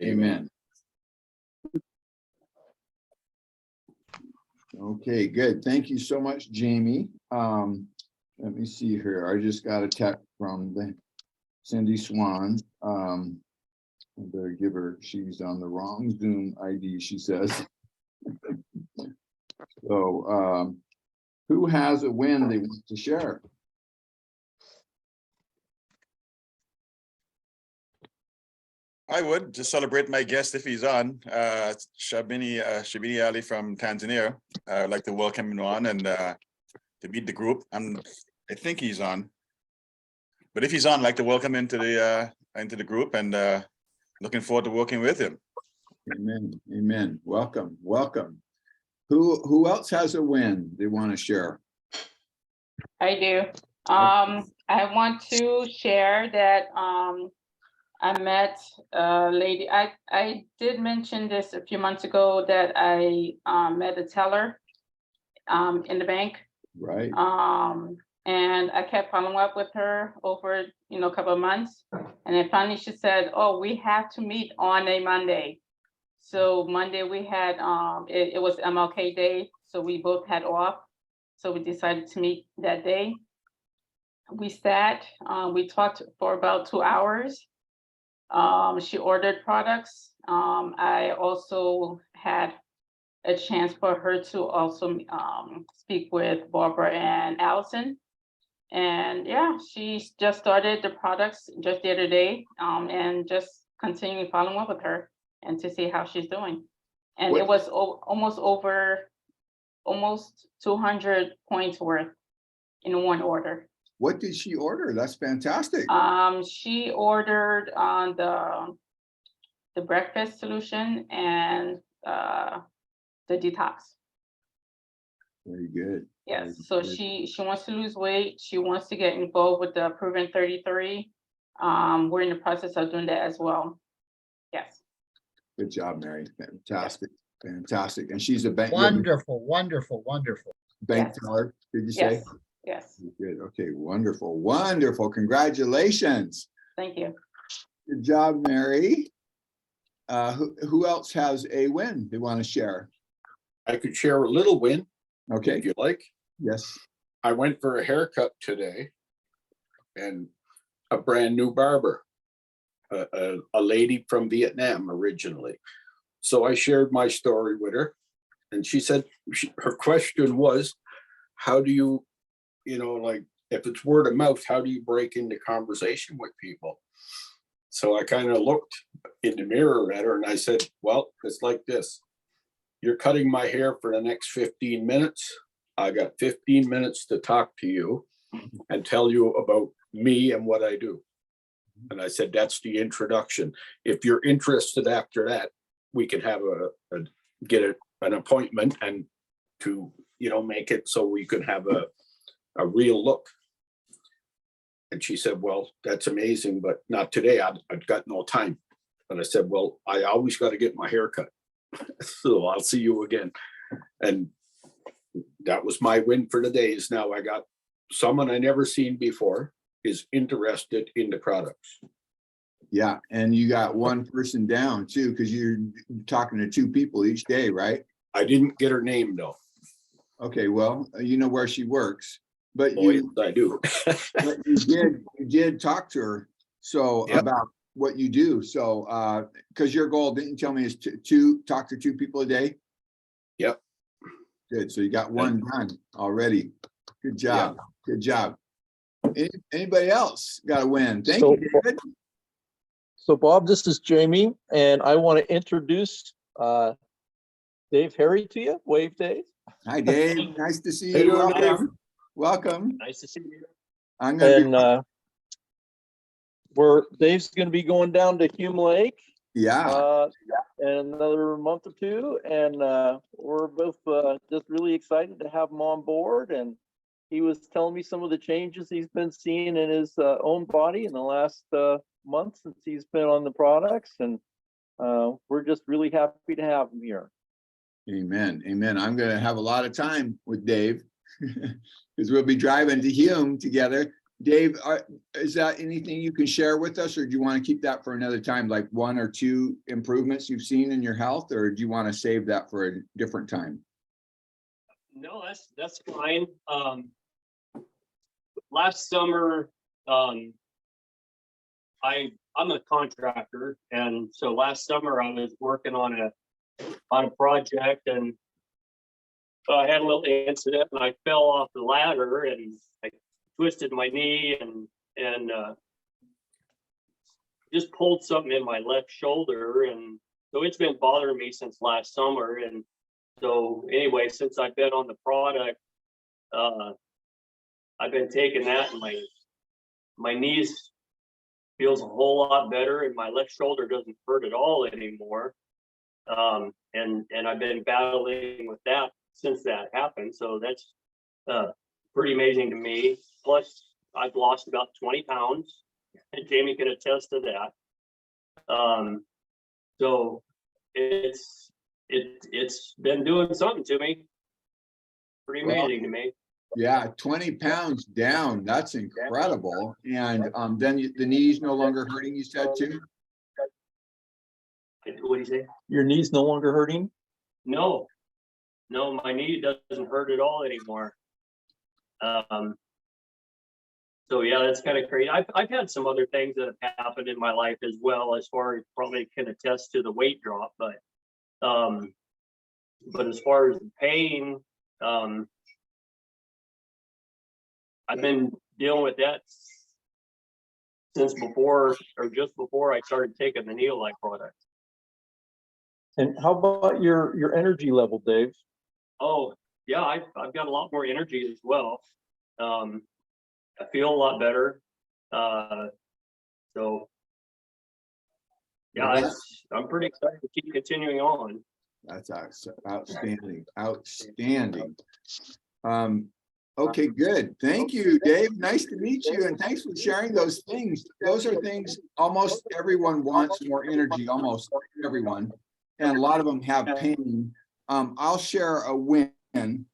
Amen. Okay, good. Thank you so much, Jamie. Let me see here. I just got a text from the Cindy Swan. I better give her, she's on the wrong Zoom ID, she says. So who has a win they want to share? I would just celebrate my guest if he's on, Shabini Ali from Tanzania. I'd like to welcome him on and to meet the group. I think he's on, but if he's on, I'd like to welcome him into the group and looking forward to working with him. Amen. Amen. Welcome. Welcome. Who else has a win they want to share? I do. I want to share that I met a lady. I did mention this a few months ago that I met a teller in the bank. Right. And I kept following up with her over a couple of months, and then finally she said, "Oh, we have to meet on a Monday." So Monday we had it was MLK Day, so we both had off. So we decided to meet that day. We sat, we talked for about 2 hours. She ordered products. I also had a chance for her to also speak with Barbara and Allison. And yeah, she just started the products just the other day, and just continuing following up with her and to see how she's doing. And it was almost 200 points worth in one order. What did she order? That's fantastic. She ordered on the breakfast solution and the detox. Very good. Yes, Very so good. she wants to lose weight. She wants to get involved with the Proven 33. We're in the process of doing that as well. Yes. Good job, Mary. Fantastic. Fantastic. And she's a bank. Wonderful. Bank Yes. teller, did you say? Yes. Good. Okay. Wonderful. Wonderful. Congratulations. Thank you. Good job, Mary. Who else has a win they want to share? I could share a little win, Okay. if you like. Yes. I went for a haircut today, and a brand new barber, a lady from Vietnam originally. So I shared my story with her, and she said, her question was, how do you, like, if it's word of mouth, how do you break into conversation with people? So I kind of looked in the mirror at her and I said, well, it's like this. You're cutting my hair for the next 15 minutes. I got 15 minutes to talk to you and tell you about me and what I do. And I said, that's the introduction. If you're interested after that, we can have an appointment and to, make it so we could have a real look. And she said, well, that's amazing, but not today. I've got no time. And I said, well, I always got to get my hair cut. So I'll see you again. And that was my win for the day. Is now I got someone I never seen before is interested in the products. Yeah. And you got one person down too, because you're talking to 2 people each day, right? I didn't get her name though. Okay. Well, you know where she works, but Boy, I do. but you did talk to her. So Yep. about what you do. So, because your goal, didn't you tell me, is to talk to 2 people a day? Yep. Good. So you got one done already. Good job. Good job. Anybody else got to win? Thank you, David. So Bob, this is Jamie, and I want to introduce Dave Harry to you. Wave, Dave. Hi, Dave. Nice to see Hey, you. Dave. Welcome. Welcome. Nice to see you. I'm going to Dave's going to be going down to Hume Lake yeah. in another month or 2, and we're both just really excited to have him on board. And he was telling me some of the changes he's been seeing in his own body in the last month since he's been on the products, and we're just really happy to have him here. Amen. Amen. I'm going to have a lot of time with Dave because we'll be driving to Hume together. Dave, is that anything you can share with us, or do you want to keep that for another time, like 1 or 2 improvements you've seen in your health, or do you want to save that for a different time? No, that's fine. Last summer, I'm a contractor, and so last summer I was working on a project, and I had a little incident, and I fell off the ladder, and I twisted my knee, and just pulled something in my left shoulder, and so it's been bothering me since last summer. And so anyway, since I've been on the product, I've been taking that, and my knees feels a whole lot better, and my left shoulder doesn't hurt at all anymore. And I've been battling with that since that happened. So that's pretty amazing to me. Plus, I've lost about 20 pounds, and Jamie can attest to that. So it's been doing something to me. Pretty amazing to me. Yeah, 20 pounds down. That's incredible. And then the knees no longer hurting, you said too? What do you say? Your knee's no longer hurting? No, my knee doesn't hurt at all anymore. So yeah, that's kind of crazy. I've had some other things that have happened in my life as well, as far as probably can attest to the weight drop, but as far as the pain, I've been dealing with that since before, or just before I started taking the NeoLife product. And how about your energy level, Dave? Oh yeah, I've got a lot more energy as well. I feel a lot better. So yeah, I'm pretty excited to keep continuing on. That's outstanding, outstanding. Okay, good. Thank you, Dave. Nice to meet you, and thanks for sharing those things. Those are things almost everyone wants more energy, almost everyone. And a lot of them have pain. I'll share a win, and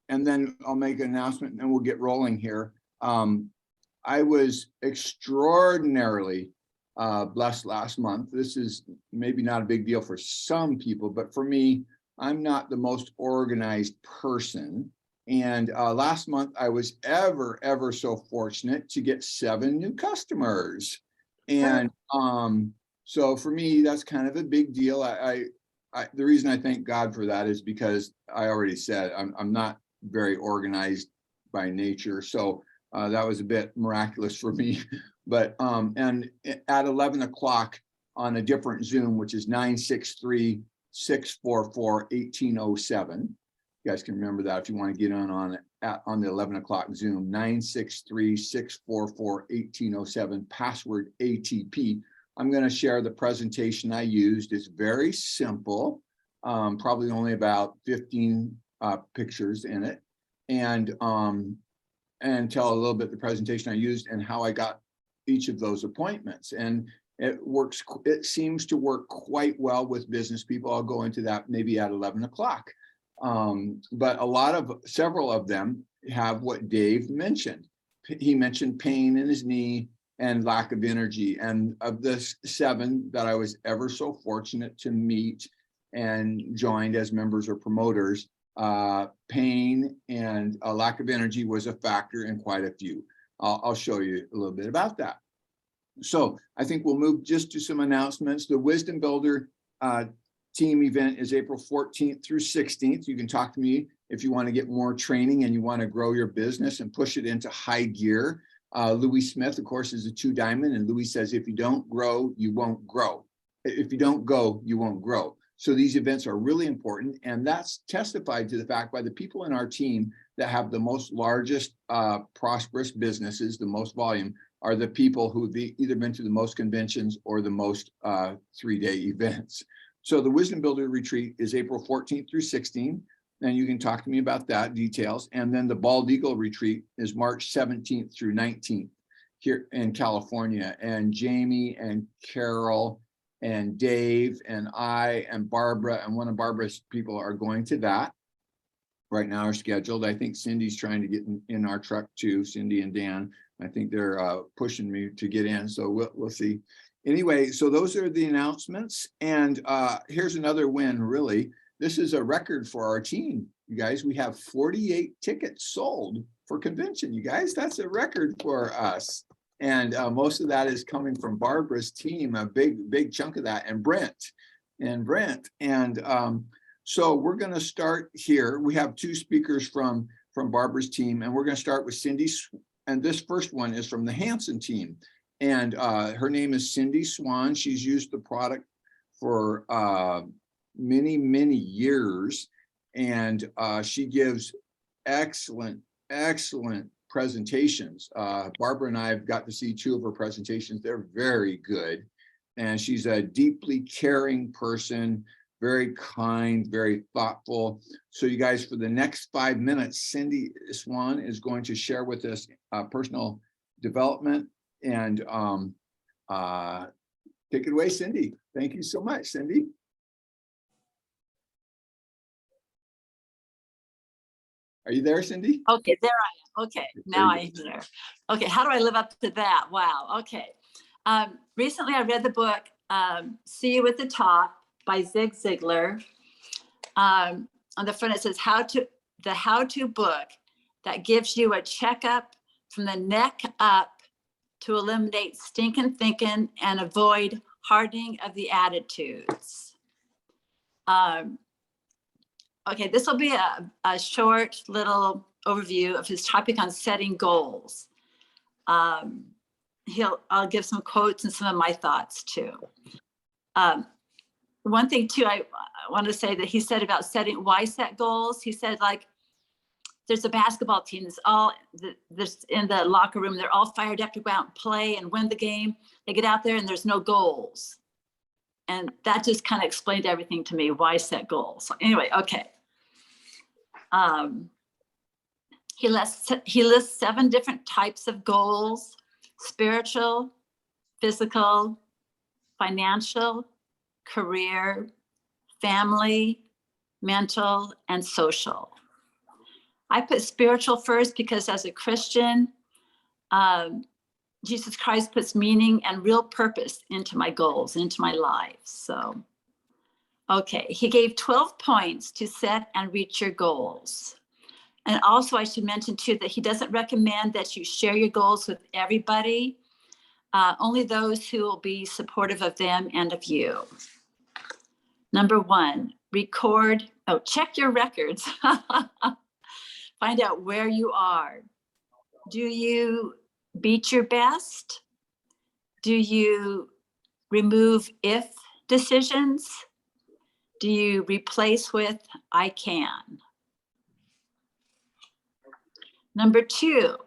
then I'll make an announcement, and then we'll get rolling here. I was extraordinarily blessed last month. This is maybe not a big deal for some people, but for me, I'm not the most organized person. And last month, I was ever so fortunate to get 7 new customers. And so for me, that's kind of a big deal. The reason I thank God for that is because I already said I'm not very organized by nature. So that was a bit miraculous for me. But and at 11 o'clock on a different Zoom, which is 963-644-1807. You guys can remember that if you want to get on the 11 o'clock Zoom, 963-644-1807, password ATP. I'm going to share the presentation I used. It's very simple, probably only about 15 pictures in it, and tell a little bit the presentation I used and how I got each of those appointments. And it seems to work quite well with business people. I'll go into that maybe at 11 o'clock. But several of them have what Dave mentioned. He mentioned pain in his knee and lack of energy. And of the 7 that I was ever so fortunate to meet and joined as members or promoters, pain and a lack of energy was a factor in quite a few. I'll show you a little bit about that. So I think we'll move just to some announcements. The Wisdom Builder team event is April 14th through 16th. You can talk to me if you want to get more training and you want to grow your business and push it into high gear. Louis Smith, of course, is a 2-diamond, and Louis says, if you don't grow, you won't grow. If you don't go, you won't grow. So these events are really important, and that's testified to the fact by the people in our team that have the most largest prosperous businesses, the most volume, are the people who've either been to the most conventions or the most 3-day events. So the Wisdom Builder Retreat is April 14th through 16th, and you can talk to me about that details. And then the Bald Eagle Retreat is March 17th through 19th here in California. And Jamie and Carol and Dave and I and Barbara and one of Barbara's people are going to that. right now are scheduled. I think Cindy's trying to get in our truck too, Cindy and Dan. I think they're pushing me to get in, so we'll see. Anyway, so those are the announcements. And here's another win, really. This is a record for our team, you guys. We have 48 tickets sold for convention, you guys. That's a record for us. And most of that is coming from Barbara's team, a big chunk of that, and Brent. And so we're going to start here. We have two speakers from Barbara's team, and we're going to start with Cindy. And this first one is from the Hanson team. And her name is Cindy Swan. She's used the product for many years. And she gives excellent presentations. Barbara and I have got to see two of her presentations. They're very good. And she's a deeply caring person, very kind, very thoughtful. So you guys, for the next 5 minutes, Cindy Swan is going to share with us personal development. And take it away, Cindy. Thank you so much, Cindy. Are you there, Cindy? Okay, there I am. Okay, now I'm there. Okay, how do I live up to that? Wow, okay. Recently I read the book, See You at the Top by Zig Ziglar. On the front it says, the how-to book that gives you a checkup from the neck up to eliminate stinking thinking and avoid hardening of the attitudes. Okay, this will be a short little overview of his topic on setting goals. I'll give some quotes and some of my thoughts too. One thing too, I want to say that he said about why set goals. He said, like, there's a basketball team that's in the locker room. They're all fired up to go out and play and win the game. They get out there and there's no goals. And that just kind of explained everything to me. Why set goals? So anyway, okay. He lists 7 different types of goals: spiritual, physical, financial, career, family, mental, and social. I put spiritual first because as a Christian, Jesus Christ puts meaning and real purpose into my goals, into my life. So, okay, he gave 12 points to set and reach your goals. And also I should mention too that he doesn't recommend that you share your goals with everybody, only those who will be supportive of them and of you. Number 1, check your records. Find out where you are. Do you beat your best? Do you remove if decisions? Do you replace with I can? Number 2,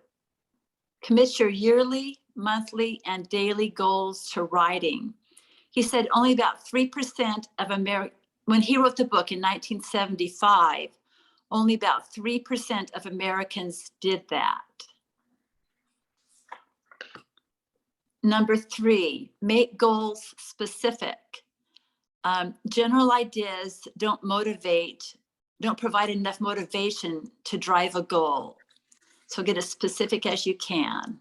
commit your yearly, monthly, and daily goals to writing. He said only about 3% of when he wrote the book in 1975, only about 3% of Americans did that. Number 3, make goals specific. General ideas don't provide enough motivation to drive a goal. So get as specific as you can.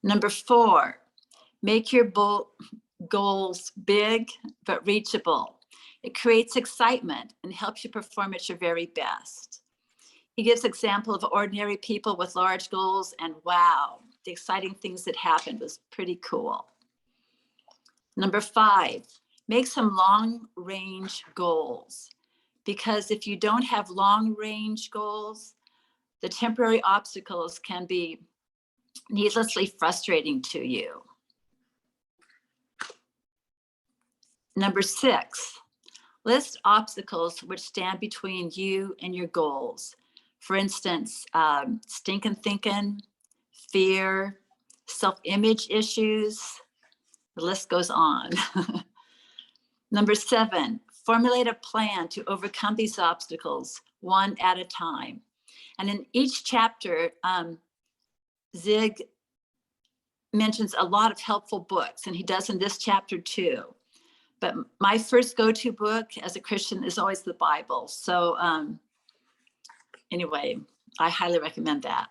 Number 4, make your goals big but reachable. It creates excitement and helps you perform at your very best. He gives example of ordinary people with large goals, and wow, the exciting things that happened was pretty cool. Number 5, make some long-range goals, because if you don't have long-range goals, the temporary obstacles can be needlessly frustrating to you. Number 6, list obstacles which stand between you and your goals. For instance, stinking thinking, fear, self-image issues, the list goes on. Number 7, formulate a plan to overcome these obstacles one at a time. And in each chapter, Zig mentions a lot of helpful books, and he does in this chapter too. But my first go-to book as a Christian is always the Bible. So anyway, I highly recommend that.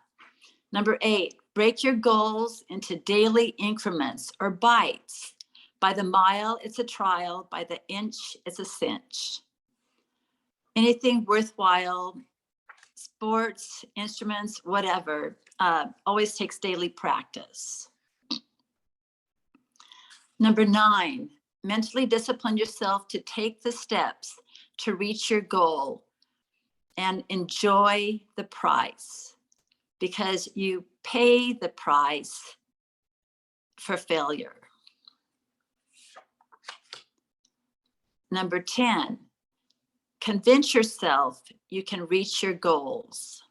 Number 8, break your goals into daily increments or bites. By the mile, it's a trial. By the inch, it's a cinch. Anything worthwhile, sports, instruments, whatever, always takes daily practice. Number 9, mentally discipline yourself to take the steps to reach your goal and enjoy the price, because you pay the price for failure. Number 10, convince yourself you can reach your goals.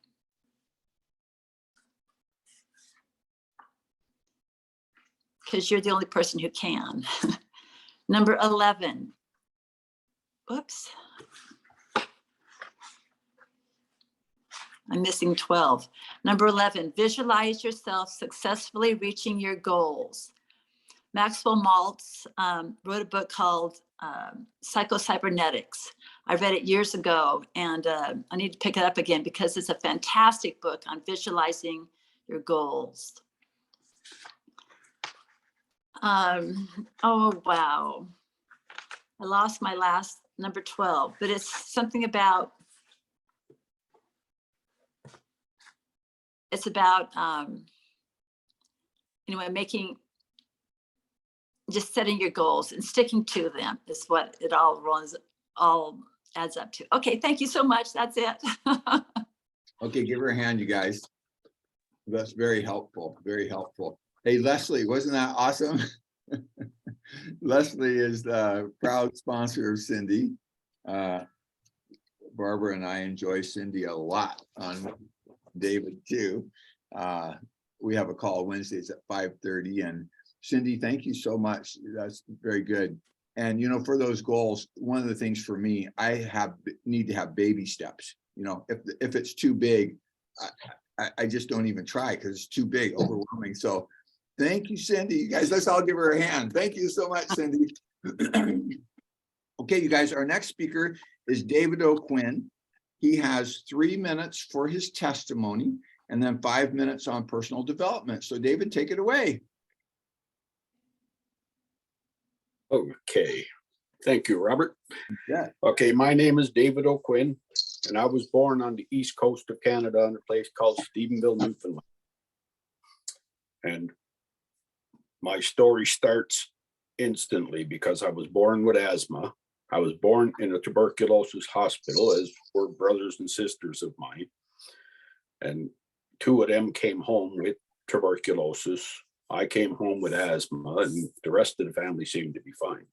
Because you're the only person who can. Number 11, whoops. I'm missing 12. Number 11, visualize yourself successfully reaching your goals. Maxwell Maltz wrote a book called Psycho-Cybernetics. I read it years ago, and I need to pick it up again because it's a fantastic book on visualizing your goals. Oh, wow. I lost my last number 12, but it's something about, it's about, anyway, just setting your goals and sticking to them is what it all adds up to. Okay, thank you so much. That's it. Okay, give her a hand, you guys. That's very helpful, very helpful. Hey, Leslie, wasn't that awesome? Leslie is the proud sponsor of Cindy. Barbara and I enjoy Cindy a lot, on David too. We have a call Wednesdays at 5:30, and Cindy, thank you so much. That's very good. And for those goals, one of the things for me, I need to have baby steps. If it's too big, I just don't even try because it's too big, overwhelming. So thank you, Cindy. You guys, let's all give her a hand. Thank you so much, Cindy. Okay, you guys, our next speaker is David O'Quinn. He has 3 minutes for his testimony and then 5 minutes on personal development. So David, take it away. Okay, thank you, Robert. Yeah. Okay, my name is David O'Quinn, and I was born on the east coast of Canada in a place called Stephenville, Newfoundland. And my story starts instantly because I was born with asthma. I was born in a tuberculosis hospital, as were brothers and sisters of mine. And 2 of them came home with tuberculosis. I came home with asthma, and the rest of the family seemed to be fine.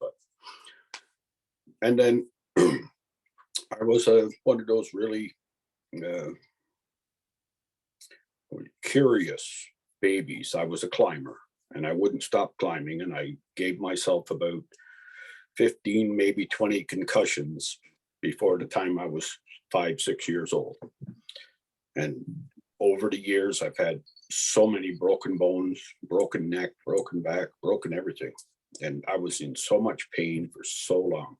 And then I was one of those really curious babies. I was a climber, and I wouldn't stop climbing, and I gave myself about 15, maybe 20 concussions before the time I was 5, 6 years old. And over the years, I've had so many broken bones, broken neck, broken back, broken everything. And I was in so much pain for so long.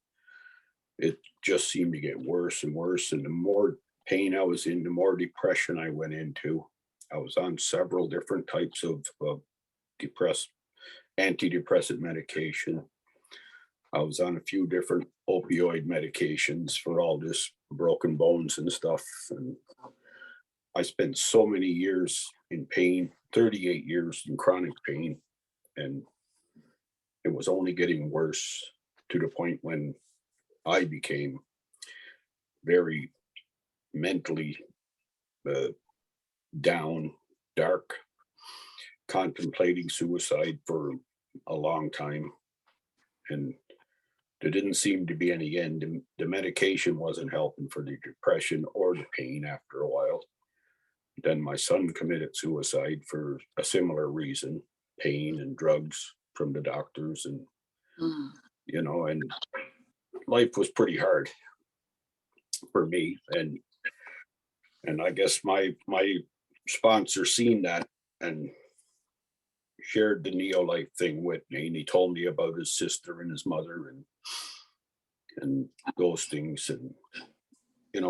It just seemed to get worse and worse. And the more pain I was in, the more depression I went into. I was on several different types of antidepressant medication. I was on a few different opioid medications for all this broken bones and stuff. And I spent so many years in pain, 38 years in chronic pain. And it was only getting worse to the point when I became very mentally down, dark, contemplating suicide for a long time. And there didn't seem to be any end. The medication wasn't helping for the depression or the pain after a while. Then my son committed suicide for a similar reason, pain and drugs from the doctors. And, and life was pretty hard for me. And I guess my sponsor seen that and shared the NeoLife thing with me. And he told me about his sister and his mother and those things. And,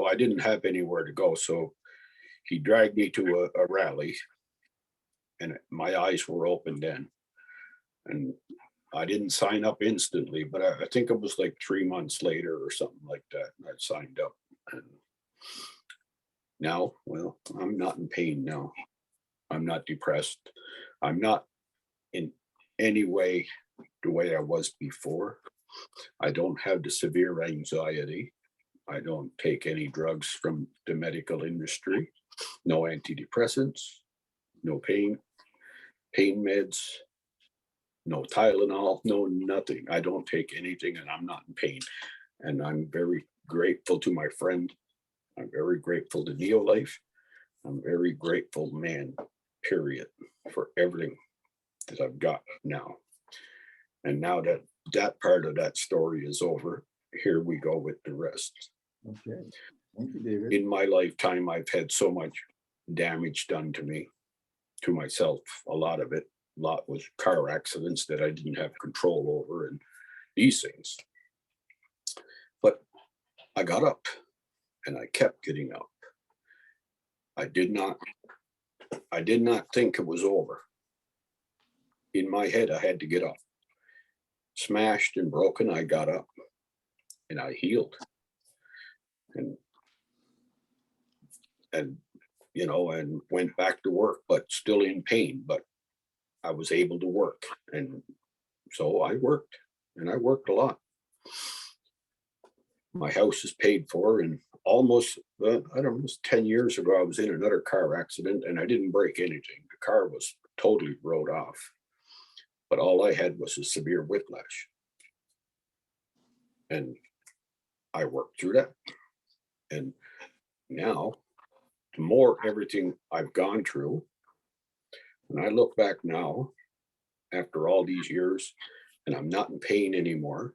I didn't have anywhere to go. So he dragged me to a rally, and my eyes were open then. And I didn't sign up instantly, but I think it was like 3 months later or something like that. I signed up. And now, well, I'm not in pain now. I'm not depressed. I'm not in any way the way I was before. I don't have the severe anxiety. I don't take any drugs from the medical industry. No antidepressants, no pain meds, no Tylenol, no nothing. I don't take anything and I'm not in pain. And I'm very grateful to my friend. I'm very grateful to NeoLife. I'm very grateful, man, period, for everything that I've got now. And now that that part of that story is over, here we go with the rest. Okay, thank you, David. In my lifetime, I've had so much damage done to me, to myself. A lot of it, a lot was car accidents that I didn't have control over and these things. But I got up and I kept getting up. I did not think it was over. In my head, I had to get up. Smashed and broken, I got up and I healed. And you know, and went back to work, but still in pain, but I was able to work. And so I worked, and I worked a lot. My house is paid for, and almost, I don't know, it was 10 years ago, I was in another car accident and I didn't break anything. The car was totally wrote off, but all I had was a severe whiplash. And I worked through that. And now, the more everything I've gone through, and I look back now, after all these years, and I'm not in pain anymore.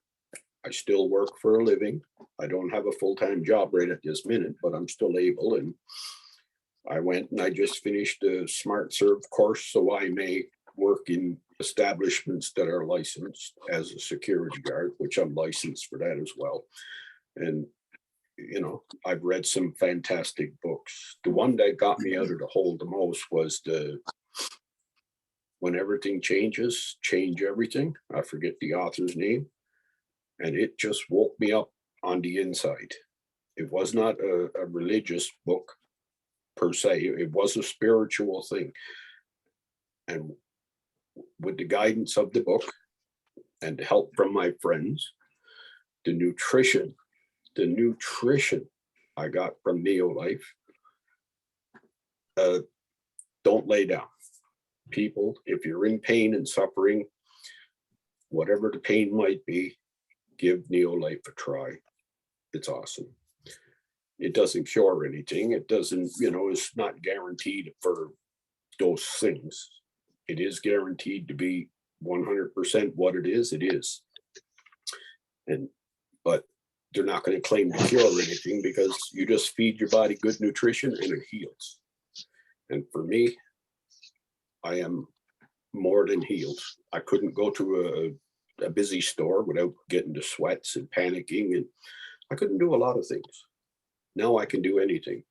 I still work for a living. I don't have a full-time job right at this minute, but I'm still able. And I went and I just finished a Smart Serve course, so I may work in establishments that are licensed as a security guard, which I'm licensed for that as well. And you know, I've read some fantastic books. The one that got me out of the hole the most was the When Everything Changes, Change Everything. I forget the author's name. And it just woke me up on the inside. It was not a religious book per se. It was a spiritual thing. And with the guidance of the book and the help from my friends, the nutrition I got from NeoLife, don't lay down. People, if you're in pain and suffering, whatever the pain might be, give NeoLife a try. It's awesome. It doesn't cure anything. It doesn't, you know, it's not guaranteed for those things. It is guaranteed to be 100% what it is. But they're not going to claim to cure anything because you just feed your body good nutrition and it heals. And for me, I am more than healed. I couldn't go to a busy store without getting the sweats and panicking, and I couldn't do a lot of things. Now I can do anything.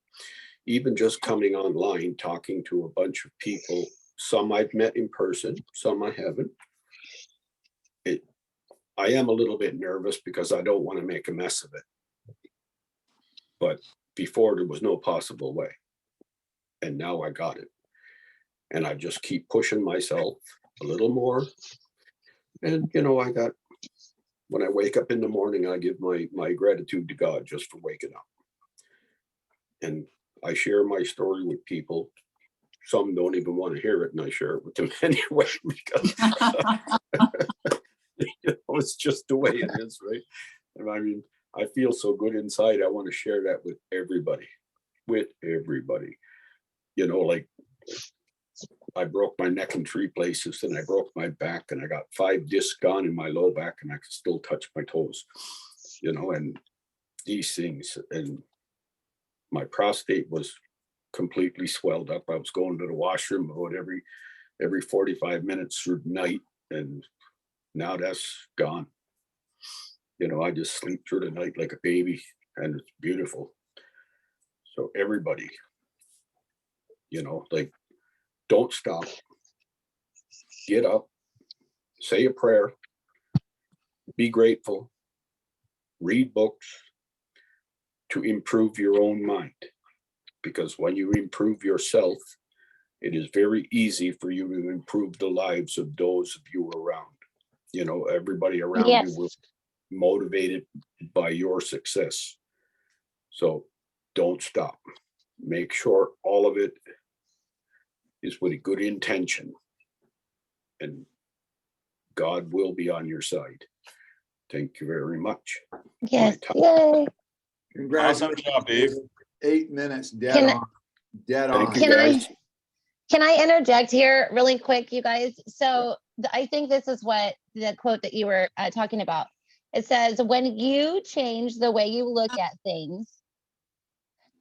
Even just coming online, talking to a bunch of people, some I've met in person, some I haven't. I am a little bit nervous because I don't want to make a mess of it. But before there was no possible way. And now I got it. And I just keep pushing myself a little more. And, you know, when I wake up in the morning, I give my gratitude to God just for waking up. And I share my story with people. Some don't even want to hear it, and I share it with them anyway, because you know, it's just the way it is, right? And I mean, I feel so good inside. I want to share that with everybody. You know, like I broke my neck in 3 places, and I broke my back, and I got 5 discs gone in my low back, and I could still touch my toes, you know, and these things. And my prostate was completely swelled up. I was going to the washroom about every 45 minutes through the night, and now that's gone. You know, I just sleep through the night like a baby, and it's beautiful. So everybody, you know, like, don't stop. Get up, say a prayer, be grateful, read books to improve your own mind. Because when you improve yourself, it is very easy for you to improve the lives of those of you around. You know, everybody around you will Yes. be motivated by your success. So don't stop. Make sure all of it is with a good intention, and God will be on your side. Thank you very much. Yes. time. Yay. Congratulations, job, Dave. 8 minutes, dead Can I- on, dead Thank on. you, Can guys. Can I interject here really quick, you guys? So I think this is what the quote that you were talking about. It says, when you change the way you look at things,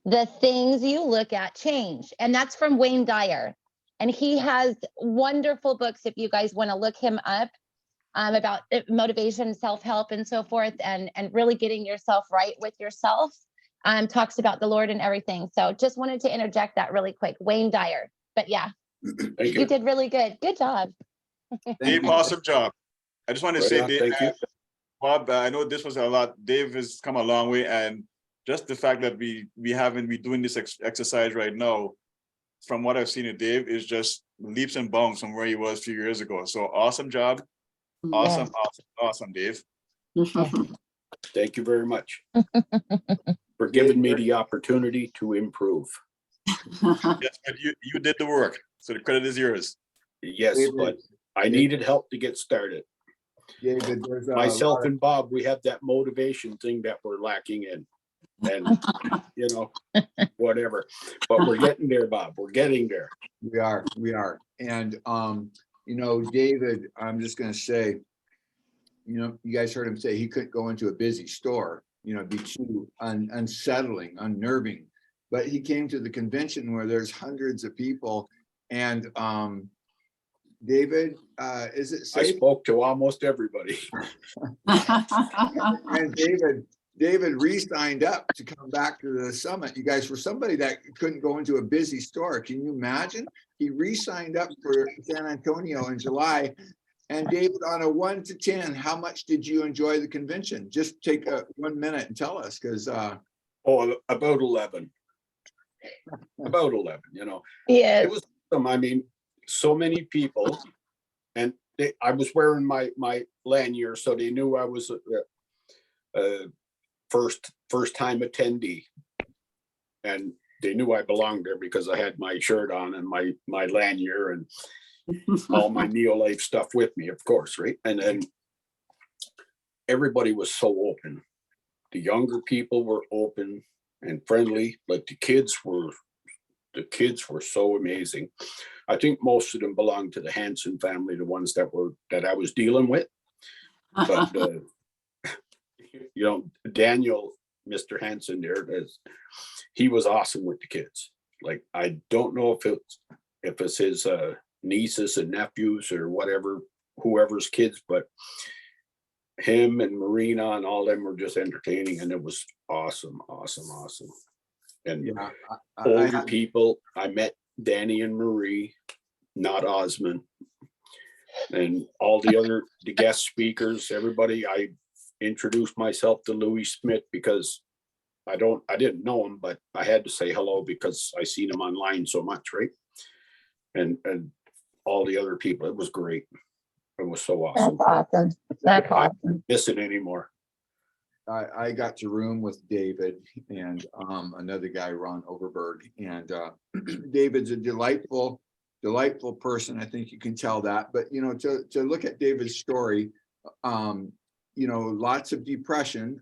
the things you look at change. And that's from Wayne Dyer. And he has wonderful books if you guys want to look him up, about motivation, self-help, and so forth, and really getting yourself right with yourself. Talks about the Lord and everything. So just wanted to interject that really quick. Wayne Dyer. But yeah, Thank you you. did really good. Good job. Dave, awesome job. I just want to Right say, on, Dave, thank you. Bob, I know this was a lot. Dave has come a long way, and just the fact that we haven't been doing this exercise right now, from what I've seen of Dave, is just leaps and bounds from where he was a few years ago. So awesome job. Awesome, awesome, Dave. Thank you very much for giving me the opportunity to improve. Yes, but you did the work, so the credit is yours. Yes, David, but I needed help to get started. David, there's a Myself lot of- and Bob, we have that motivation thing that we're lacking in. And, you know, whatever. But we're getting there, Bob. We're getting there. we are. And, you know, David, I'm just gonna say, you know, you guys heard him say he couldn't go into a busy store, you know, it'd be too unsettling, unnerving. But he came to the convention where there's hundreds of people, and David, is it I safe? spoke to almost everybody. And David re-signed up to come back to the summit. You guys, for somebody that couldn't go into a busy store, can you imagine? He re-signed up for San Antonio in July. And David, on a 1 to 10, how much did you enjoy the convention? Just take 1 minute and tell us, because Oh, about 11. About 11, you know. Yes. It was, I mean, so many people, and I was wearing my lanyard, so they knew I was a first time attendee, and they knew I belonged there because I had my shirt on and my lanyard and all my NeoLife stuff with me, of course, right? And then everybody was so open. The younger people were open and friendly, but the kids were so amazing. I think most of them belonged to the Hanson family, the ones that I was dealing with. But you know, Daniel, Mr. Hanson there, he was awesome with the kids. Like, I don't know if it's his nieces and nephews or whatever, whoever's kids, but him and Marina and all them were just entertaining, and it was awesome. And yeah, older people, I met Danny and Marie, not Osmond, and all the guest speakers, everybody. I introduced myself to Louis Smith because I didn't know him, but I had to say hello because I seen him online so much, right? And all the other people, it was great. It was so awesome. That's awesome. That's I awesome. don't miss it anymore. I got to room with David and another guy, Ron Overberg, and David's a delightful person. I think you can tell that. But you know, to look at David's story, you know, lots of depression,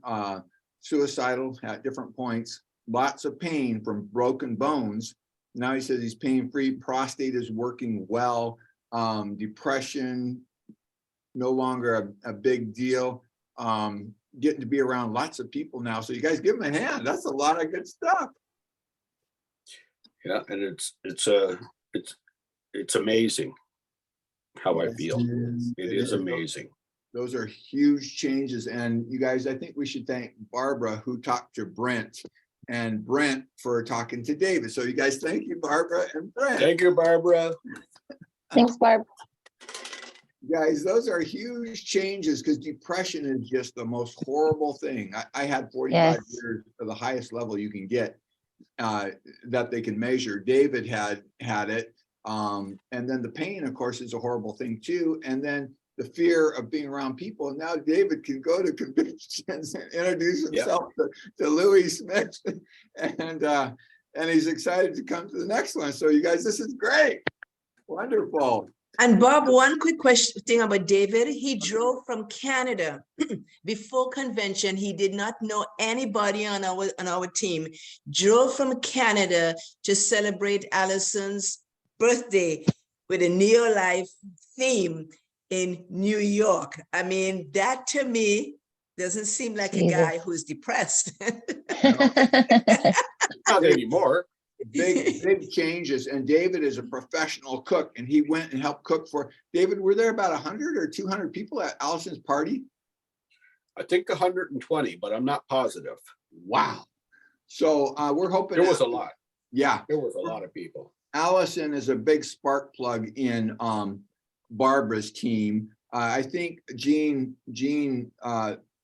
suicidal at different points, lots of pain from broken bones. Now he says he's pain-free, prostate is working well, depression no longer a big deal. Getting to be around lots of people now. So you guys give him a hand. That's a lot of good stuff. Yeah, and it's amazing how I feel. It is amazing. Those are huge changes. And you guys, I think we should thank Barbara, who talked to Brent and Brent for talking to David. So you guys, thank you, Barbara and Brent. Thank you, Barbara. Thanks, Barb. Guys, those are huge changes because depression is just the most horrible thing. I had 45 Yes. years to the highest level you can get that they can measure. David had it. And then the pain, of course, is a horrible thing too. And then the fear of being around people. And now David can go to conventions and introduce himself to Louis Smith. And he's excited to come to the next one. So you guys, this is great. Wonderful. And Bob, one quick thing about David. He drove from Canada before convention. He did not know anybody on our team. Drove from Canada to celebrate Allison's birthday with a NeoLife theme in New York. I mean, that to me doesn't seem like a guy Jesus. who's depressed. Not anymore. Big changes. And David is a professional cook, and he went and helped cook for David. Were there about 100 or 200 people at Allison's party? I think 120, but I'm not positive. Wow. So we're hoping There was a lot. Yeah. There was a lot of people. Allison is a big spark plug in Barbara's team. I think Jean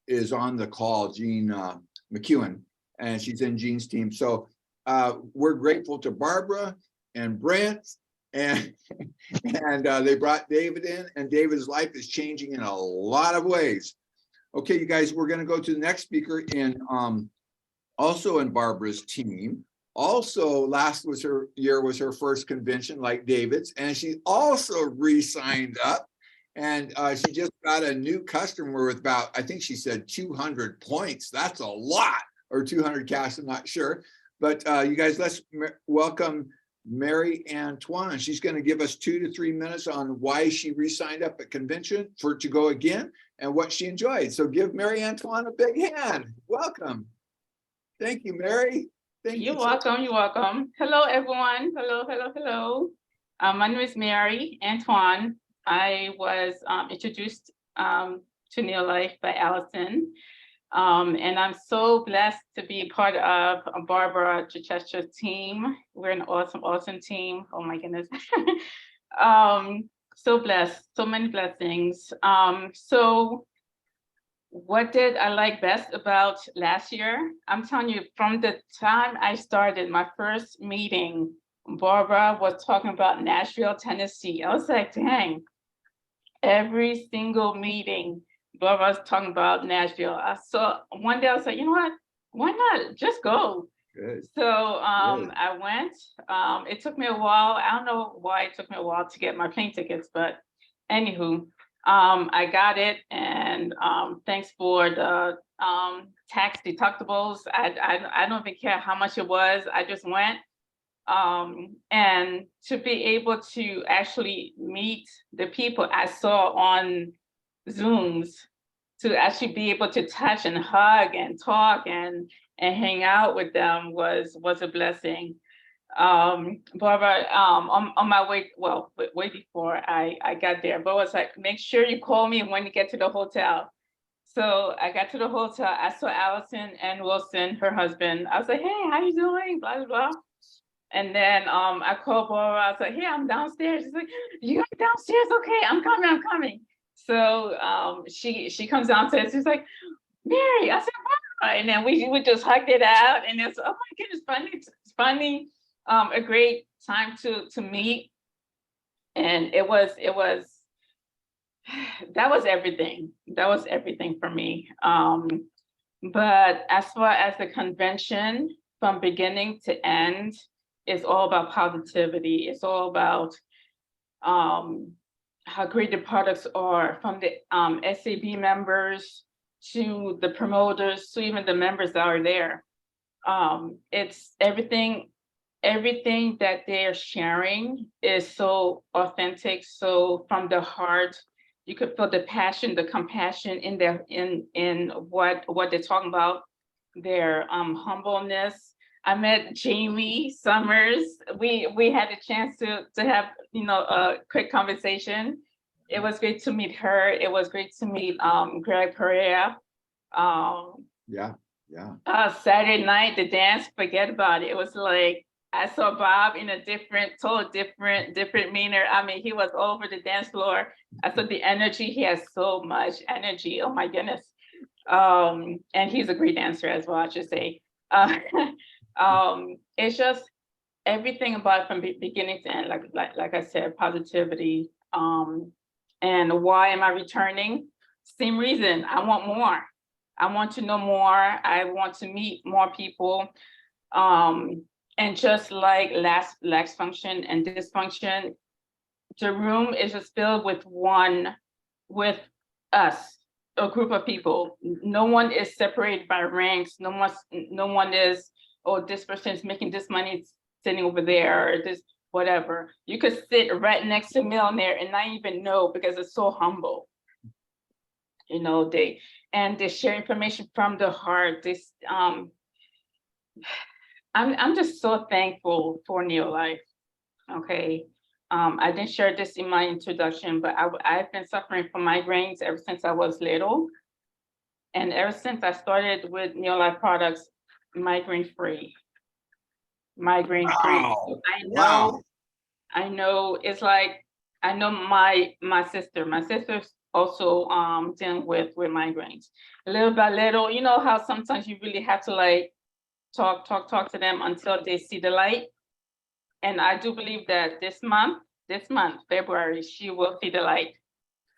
is on the call, Jean McEwen, and she's in Jean's team. So we're grateful to Barbara and Brent, and they brought David in, and David's life is changing in a lot of ways. Okay, you guys, we're going to go to the next speaker in also in Barbara's team. Also, last year was her first convention like David's, and she also re-signed up, and she just got a new customer with about, I think she said 200 points. That's a lot, or 200 cash, I'm not sure. But you guys, let's welcome Mary Antoine. She's going to give us 2 to 3 minutes on why she re-signed up at convention to go again and what she enjoyed. So give Mary Antoine a big hand. Welcome. Thank you, Mary. Thank You're you. welcome. You're welcome. Hello, everyone. Hello, hello, hello. My name is Mary Antoine. I was introduced to NeoLife by Allison. And I'm so blessed to be part of Barbara Chichester's team. We're an awesome, awesome team. Oh my goodness. So blessed, so many blessings. So what did I like best about last year? I'm telling you, from the time I started my first meeting, Barbara was talking about Nashville, Tennessee. I was like, dang, every single meeting, Barbara was talking about Nashville. So one day I was like, you know what? Why not just go? Good. So I went. It took me a while. I don't know why it took me a while to get my plane tickets, but anywho, I got it. And thanks for the tax deductibles. I don't even care how much it was. I just went. And to be able to actually meet the people I saw on Zooms, to actually be able to touch and hug and talk and hang out with them was a blessing. Barbara, on my way, well, way before I got there, but was like, make sure you call me when you get to the hotel. So I got to the hotel, I saw Allison and Wilson, her husband. I was like, hey, how you doing? Blah, blah, blah. And then I called Barbara, I was like, hey, I'm downstairs. She's like, you're downstairs? Okay, I'm coming. So she comes downstairs, she's like, Mary, I said, Barbara. And then we just hugged it out, and it's, oh my goodness, it's funny, a great time to meet. And it was, that was everything. That was everything for me. But as far as the convention, from beginning to end, it's all about positivity. It's all about how great the products are, from the SAB members to the promoters to even the members that are there. It's everything that they're sharing is so authentic. So from the heart, you could feel the passion, the compassion in what they're talking about, their humbleness. I met Jamie Summers. We had a chance to have, a quick conversation. It was great to meet her. It was great to meet Greg Pereira. Yeah. Yeah. Saturday night, the dance, forget about it. It was like, I saw Bob in a total different manner. I mean, he was all over the dance floor. I saw the energy. He has so much energy. Oh my goodness. And he's a great dancer as well, I should say. It's just everything about from beginning to end, like I said, positivity. And why am I returning? Same reason. I want more. I want to know more. I want to meet more people. And just like last function and dysfunction, the room is just filled with us, a group of people. No one is separated by ranks. No one is, oh, this person is making this money sitting over there, or this whatever. You could sit right next to a millionaire and not even know, because it's so humble. You know, they share information from the heart. I'm just so thankful for NeoLife. Okay. I didn't share this in my introduction, but I've been suffering from migraines ever since I was little. And ever since I started with NeoLife products, migraine free. Migraine free. Wow. So I know it's like, I know my sister's also dealing with migraines. Little by little, you know how sometimes you really have to like talk to them until they see the light. And I do believe that this month, February, she will see the light.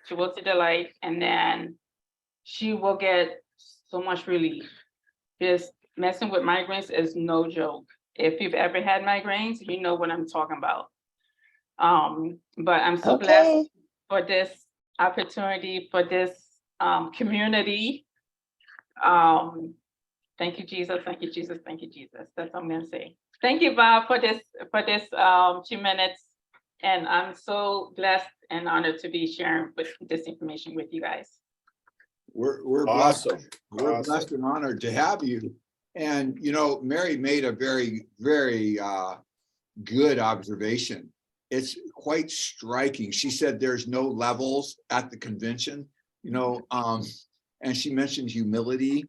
She will see the light, and then she will get so much relief. Because messing with migraines is no joke. If you've ever had migraines, you know what I'm talking about. But I'm so blessed for this opportunity, for this community. Thank you, Jesus. Thank you, Jesus. Thank you, Jesus. That's what I'm gonna say. Thank you, Bob, for this 2 minutes. And I'm so blessed and honored to be sharing this information with you guys. We're Awesome. blessed. We're blessed and honored to have you. And you know, Mary made a very, very good observation. It's quite striking. She said there's no levels at the convention, you know, and she mentioned humility.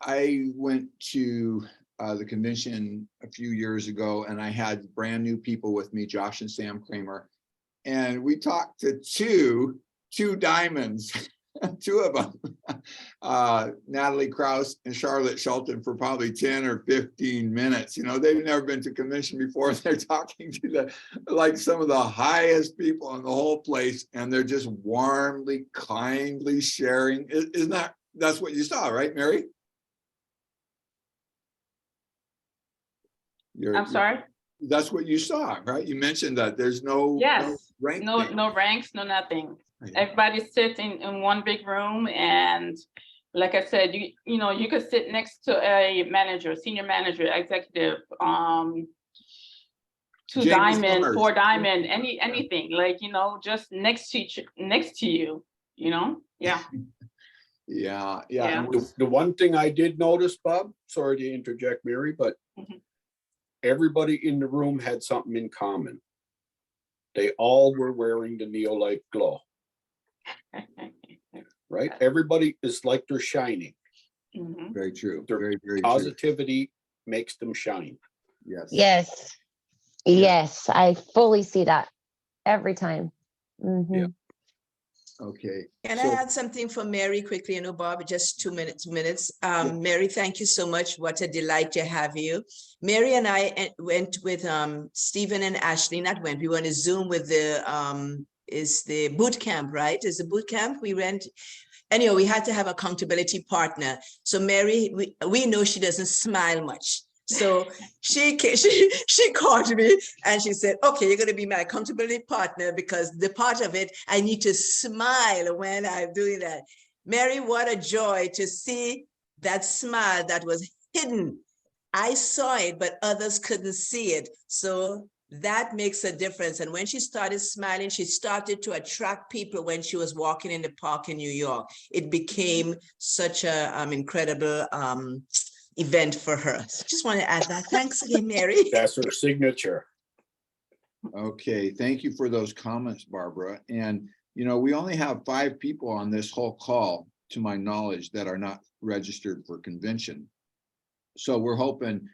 I went to the convention a few years ago, and I had brand new people with me, Josh and Sam Kramer, and we talked to two diamonds, two of them, Natalie Krause and Charlotte Shelton, for probably 10 or 15 minutes. You know, they've never been to convention before. They're talking to like some of the highest people in the whole place, and they're just warmly, kindly sharing. Isn't that's what you saw, right, Mary? I'm sorry? That's what you saw, right? You mentioned that there's no rank. No ranks, no nothing. Everybody sits in one big room, and like I said, you know, you could sit next to a manager, senior manager, executive, 2 diamond, 4 diamond, anything, like, you know, just next to you, you know? Yeah. Yeah. The one thing I did notice, Bob, sorry to interject, Mary, but everybody in the room had something in common. They all were wearing the NeoLife glow. Right? Everybody is like they're shining. Very true. Their very positivity makes them shine. Yes. Yes, I fully see that every time. Yeah. Okay. Can I add something for Mary quickly? You know, Bob, just 2 minutes. Mary, thank you so much. What a delight to have you. Mary and I went with Stephen and Ashley, we went to Zoom with the boot camp, right? Is the boot camp we went. Anyway, we had to have accountability partner. So Mary, we know she doesn't smile much. So she called me and she said, okay, you're going to be my accountability partner, because the part of it, I need to smile when I'm doing that. Mary, what a joy to see that smile that was hidden. I saw it, but others couldn't see it. So that makes a difference. And when she started smiling, she started to attract people when she was walking in the park in New York. It became such a incredible event for her. So just want to add that. Thanks again, Mary. That's her signature. Okay, thank you for those comments, Barbara. And you know, we only have 5 people on this whole call, to my knowledge, that are not registered for convention. So we're hoping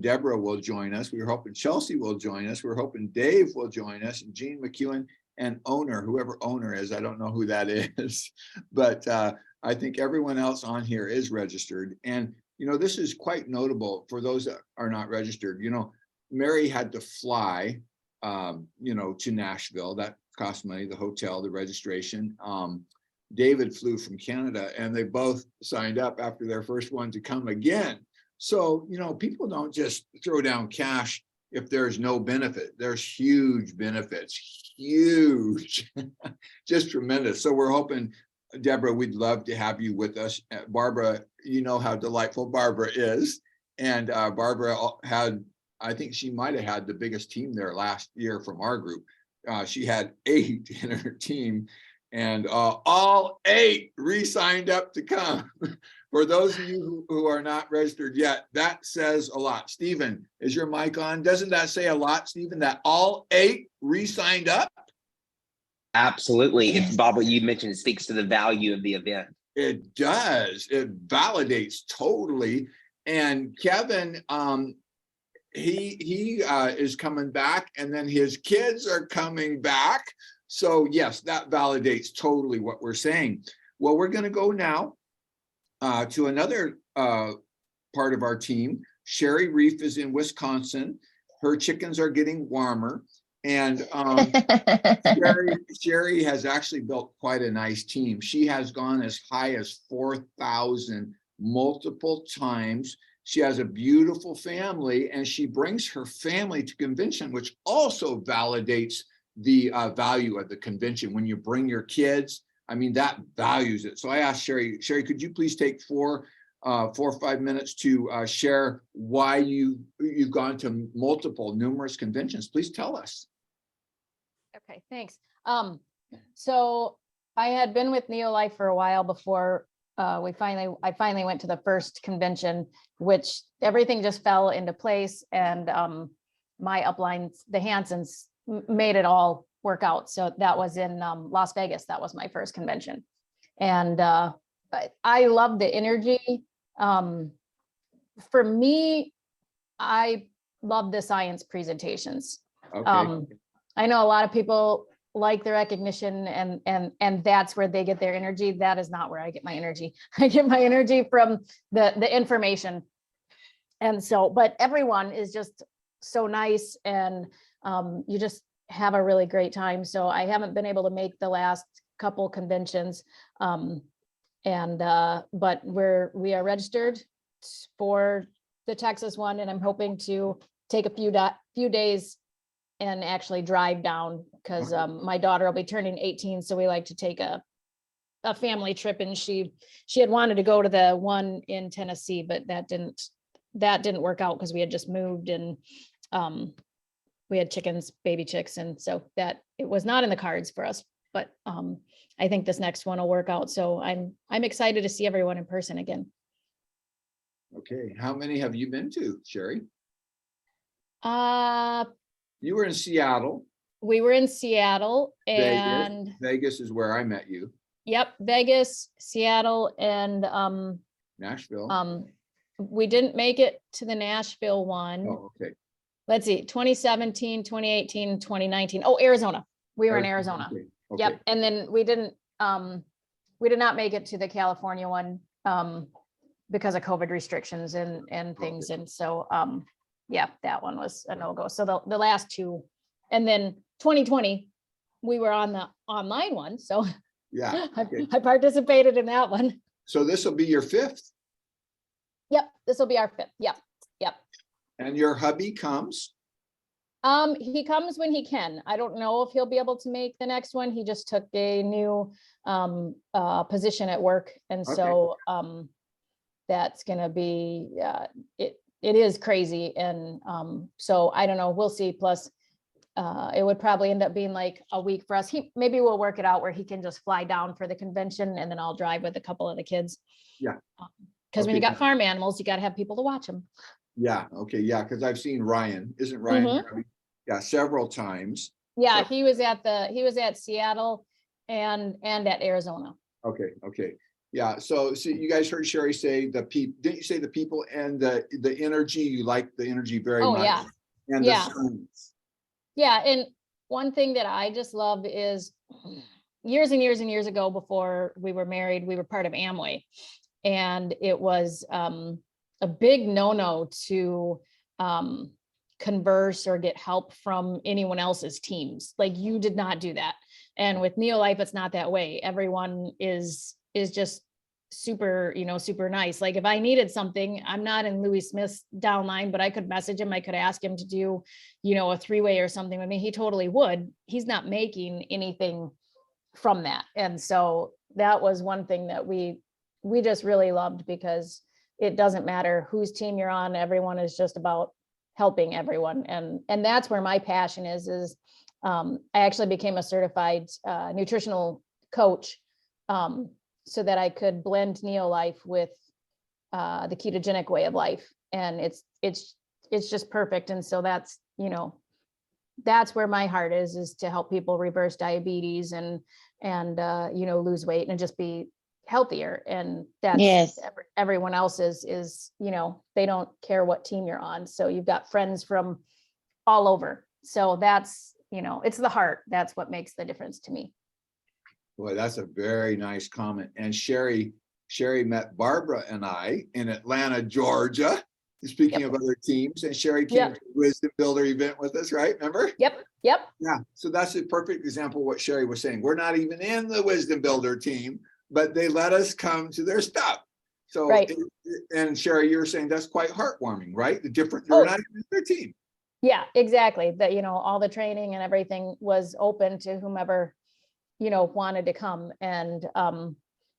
Deborah will join us. We're hoping Chelsea will join us. We're hoping Dave will join us, and Gene McEwen, and Owner, whoever Owner is, I don't know who that is, but I think everyone else on here is registered. And, you know, this is quite notable for those that are not registered. You know, Mary had to fly, you know, to Nashville. That cost money, the hotel, the registration. David flew from Canada, and they both signed up after their first one to come again. So, you know, people don't just throw down cash if there's no benefit. There's huge benefits, huge, just tremendous. So we're hoping, Deborah, we'd love to have you with us. Barbara, you know how delightful Barbara is. And Barbara had, I think she might have had the biggest team there last year from our group. She had 8 in her team, and all 8 re-signed up to come. For those of you who are not registered yet, that says a lot. Stephen, is your mic on? Doesn't that say a lot, Stephen, that all 8 re-signed up? Absolutely. It's Bob, what you mentioned, it speaks to the value of the event. It does. It validates totally. And Kevin, he is coming back, and then his kids are coming back. So yes, that validates totally what we're saying. Well, we're going to go now to another part of our team. Sherry Reef is in Wisconsin. Her chickens are getting warmer. And Sherry has actually built quite a nice team. She has gone as high as 4,000 multiple times. She has a beautiful family, and she brings her family to convention, which also validates the value of the convention. When you bring your kids, I mean, that values it. So I asked Sherry, could you please take 4 or 5 minutes to share why you've gone to numerous conventions? Please tell us. Okay, thanks. So I had been with NeoLife for a while before I finally went to the first convention, which everything just fell into place, and my uplines, the Hansons, made it all work out. So that was in Las Vegas. That was my first convention, and I love the energy. For me, I love the science presentations. Okay. I know a lot of people like the recognition, and that's where they get their energy. That is not where I get my energy. I get my energy from the information. And so, but everyone is just so nice, and you just have a really great time. So I haven't been able to make the last couple conventions, but we are registered for the Texas one, and I'm hoping to take a few days and actually drive down, because my daughter will be turning 18. So we like to take a family trip, and she had wanted to go to the one in Tennessee, but that didn't work out because we had just moved, and we had chickens, baby chicks. And so that it was not in the cards for us, but I think this next one will work out. So I'm excited to see everyone in person again. Okay. How many have you been to, Sherry? You were in Seattle. We were in Seattle, and Vegas is where I met you. Yep, Vegas, Seattle, and Nashville. We didn't make it to the Nashville one. Oh, okay. Let's see, 2017, 2018, 2019. Oh, Arizona. We were in Arizona. Okay. Yep. And then we did not make it to the California one because of COVID restrictions and things. Okay. And so yeah, that one was a no-go. So the last 2, and then 2020, we were on the online one. So yeah, okay. I participated in that one. So this will be your 5th? Yep, this will be our 5th. Yep. And your hubby comes? He comes when he can. I don't know if he'll be able to make the next one. He just took a new position at work. And so that's gonna be, it is crazy. And so I don't know, we'll see. Plus it would probably end up being like a week for us. Maybe we'll work it out where he can just fly down for the convention, and then I'll drive with a couple of the kids. Yeah. Because when you got farm animals, you got to have people to watch them. Yeah. Okay. Yeah. Because I've seen Ryan. Isn't Ryan? Mm-hmm. Yeah, several times. Yeah, So, he was at Seattle and at Arizona. Okay. Yeah, so you guys heard Sherry say didn't you say the people and the energy, you like the energy very Oh, much? yeah. And Yeah. the science. Yeah, and one thing that I just love is years and years and years ago, before we were married, we were part of Amway. And it was a big no-no to converse or get help from anyone else's teams. Like, you did not do that. And with NeoLife, it's not that way. Everyone is just super, super nice. Like, if I needed something, I'm not in Louis Smith's downline, but I could message him. I could ask him to do, a three-way or something with me. He totally would. He's not making anything from that. And so that was one thing that we just really loved, because it doesn't matter whose team you're on. Everyone is just about helping everyone. And that's where my passion is I actually became a certified nutritional coach, so that I could blend NeoLife with the ketogenic way of life. And it's just perfect. And so that's where my heart is to help people reverse diabetes and lose weight and just be healthier. And that's Yes. everyone else is they don't care what team you're on. So you've got friends from all over. So that's, it's the heart. That's what makes the difference to me. Boy, that's a very nice comment. And Sherry met Barbara and I in Atlanta, Georgia. Speaking of other teams, and Sherry came to the Wisdom Builder event with us, right? Remember? Yep. Yeah. So that's a perfect example of what Sherry was saying. We're not even in the Wisdom Builder team, but they let us come to their stuff. So, right. And Sherry, you're saying that's quite heartwarming, right? They're not even in their team. Yeah, exactly. That, all the training and everything was open to whomever, wanted to come. And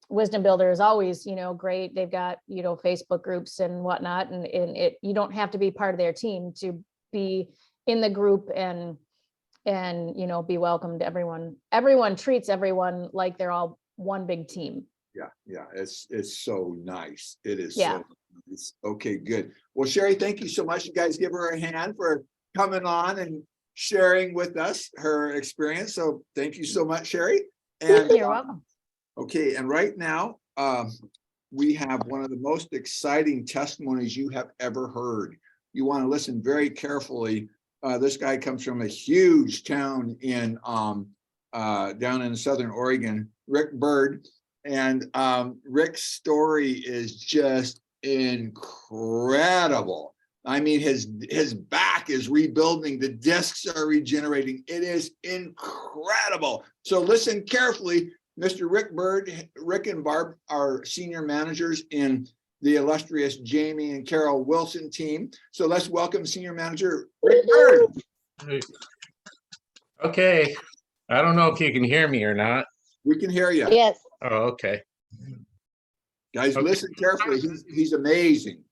Wisdom Builder is always, great. They've got, Facebook groups and whatnot, and you don't have to be part of their team to be in the group and be welcomed. Everyone treats everyone like they're all one big team. Yeah. It's so nice. It is Yeah. so nice. Okay, good. Well, Sherry, thank you so much. You guys give her a hand for coming on and sharing with us her experience. So thank you so much, Sherry. And you're welcome. Okay, and right now, we have one of the most exciting testimonies you have ever heard. You want to listen very carefully. This guy comes from a huge town in down in Southern Oregon, Rick Bird. And Rick's story is just incredible. I mean, his back is rebuilding, the discs are regenerating. It is incredible. So listen carefully. Mr. Rick Bird, Rick and Barb are senior managers in the illustrious Jamie and Carol Wilson team. So let's welcome senior manager Rick Bird. Okay, I don't know if you can hear me or not. We can hear you. Yes. Oh, okay. Guys, Okay. listen carefully. He's amazing.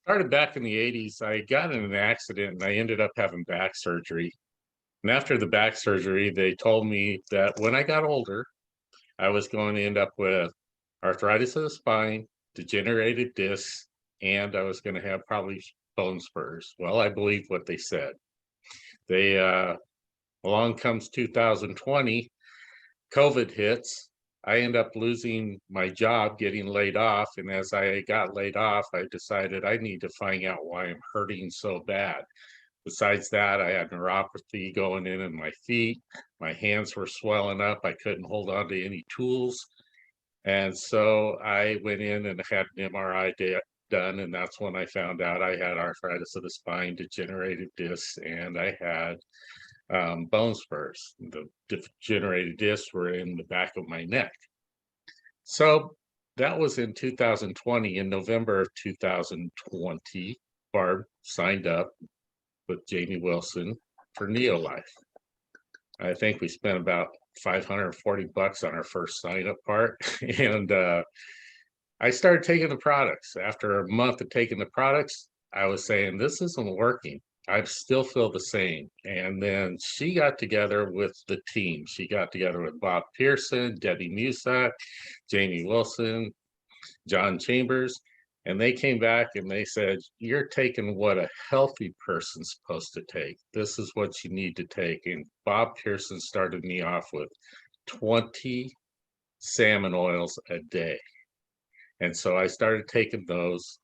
Started back in the 80s. I got in an accident and I ended up having back surgery. And after the back surgery, they told me that when I got older, I was going to end up with arthritis of the spine, degenerated discs, and I was going to have probably bone spurs. Well, I believe what they said. They along comes 2020, COVID hits. I end up losing my job, getting laid off. And as I got laid off, I decided I need to find out why I'm hurting so bad. Besides that, I had neuropathy going in my feet. My hands were swelling up. I couldn't hold on to any tools. And so I went in and had an MRI done. And that's when I found out I had arthritis of the spine, degenerated discs, and I had bone spurs. The degenerated discs were in the back of my neck. So that was in 2020. In November of 2020, Barb signed up with Jamie Wilson for NeoLife. I think we spent about $540 on our first sign up part. And I started taking the products. After a month of taking the products, I was saying, this isn't working. I still feel the same. And then she got together with the team. She got together with Bob Pearson, Debbie Musak, Jamie Wilson, John Chambers, and they came back and they said, you're taking what a healthy person's supposed to take. This is what you need to take. And Bob Pearson started me off with 20 salmon oils a day. And so I started taking those.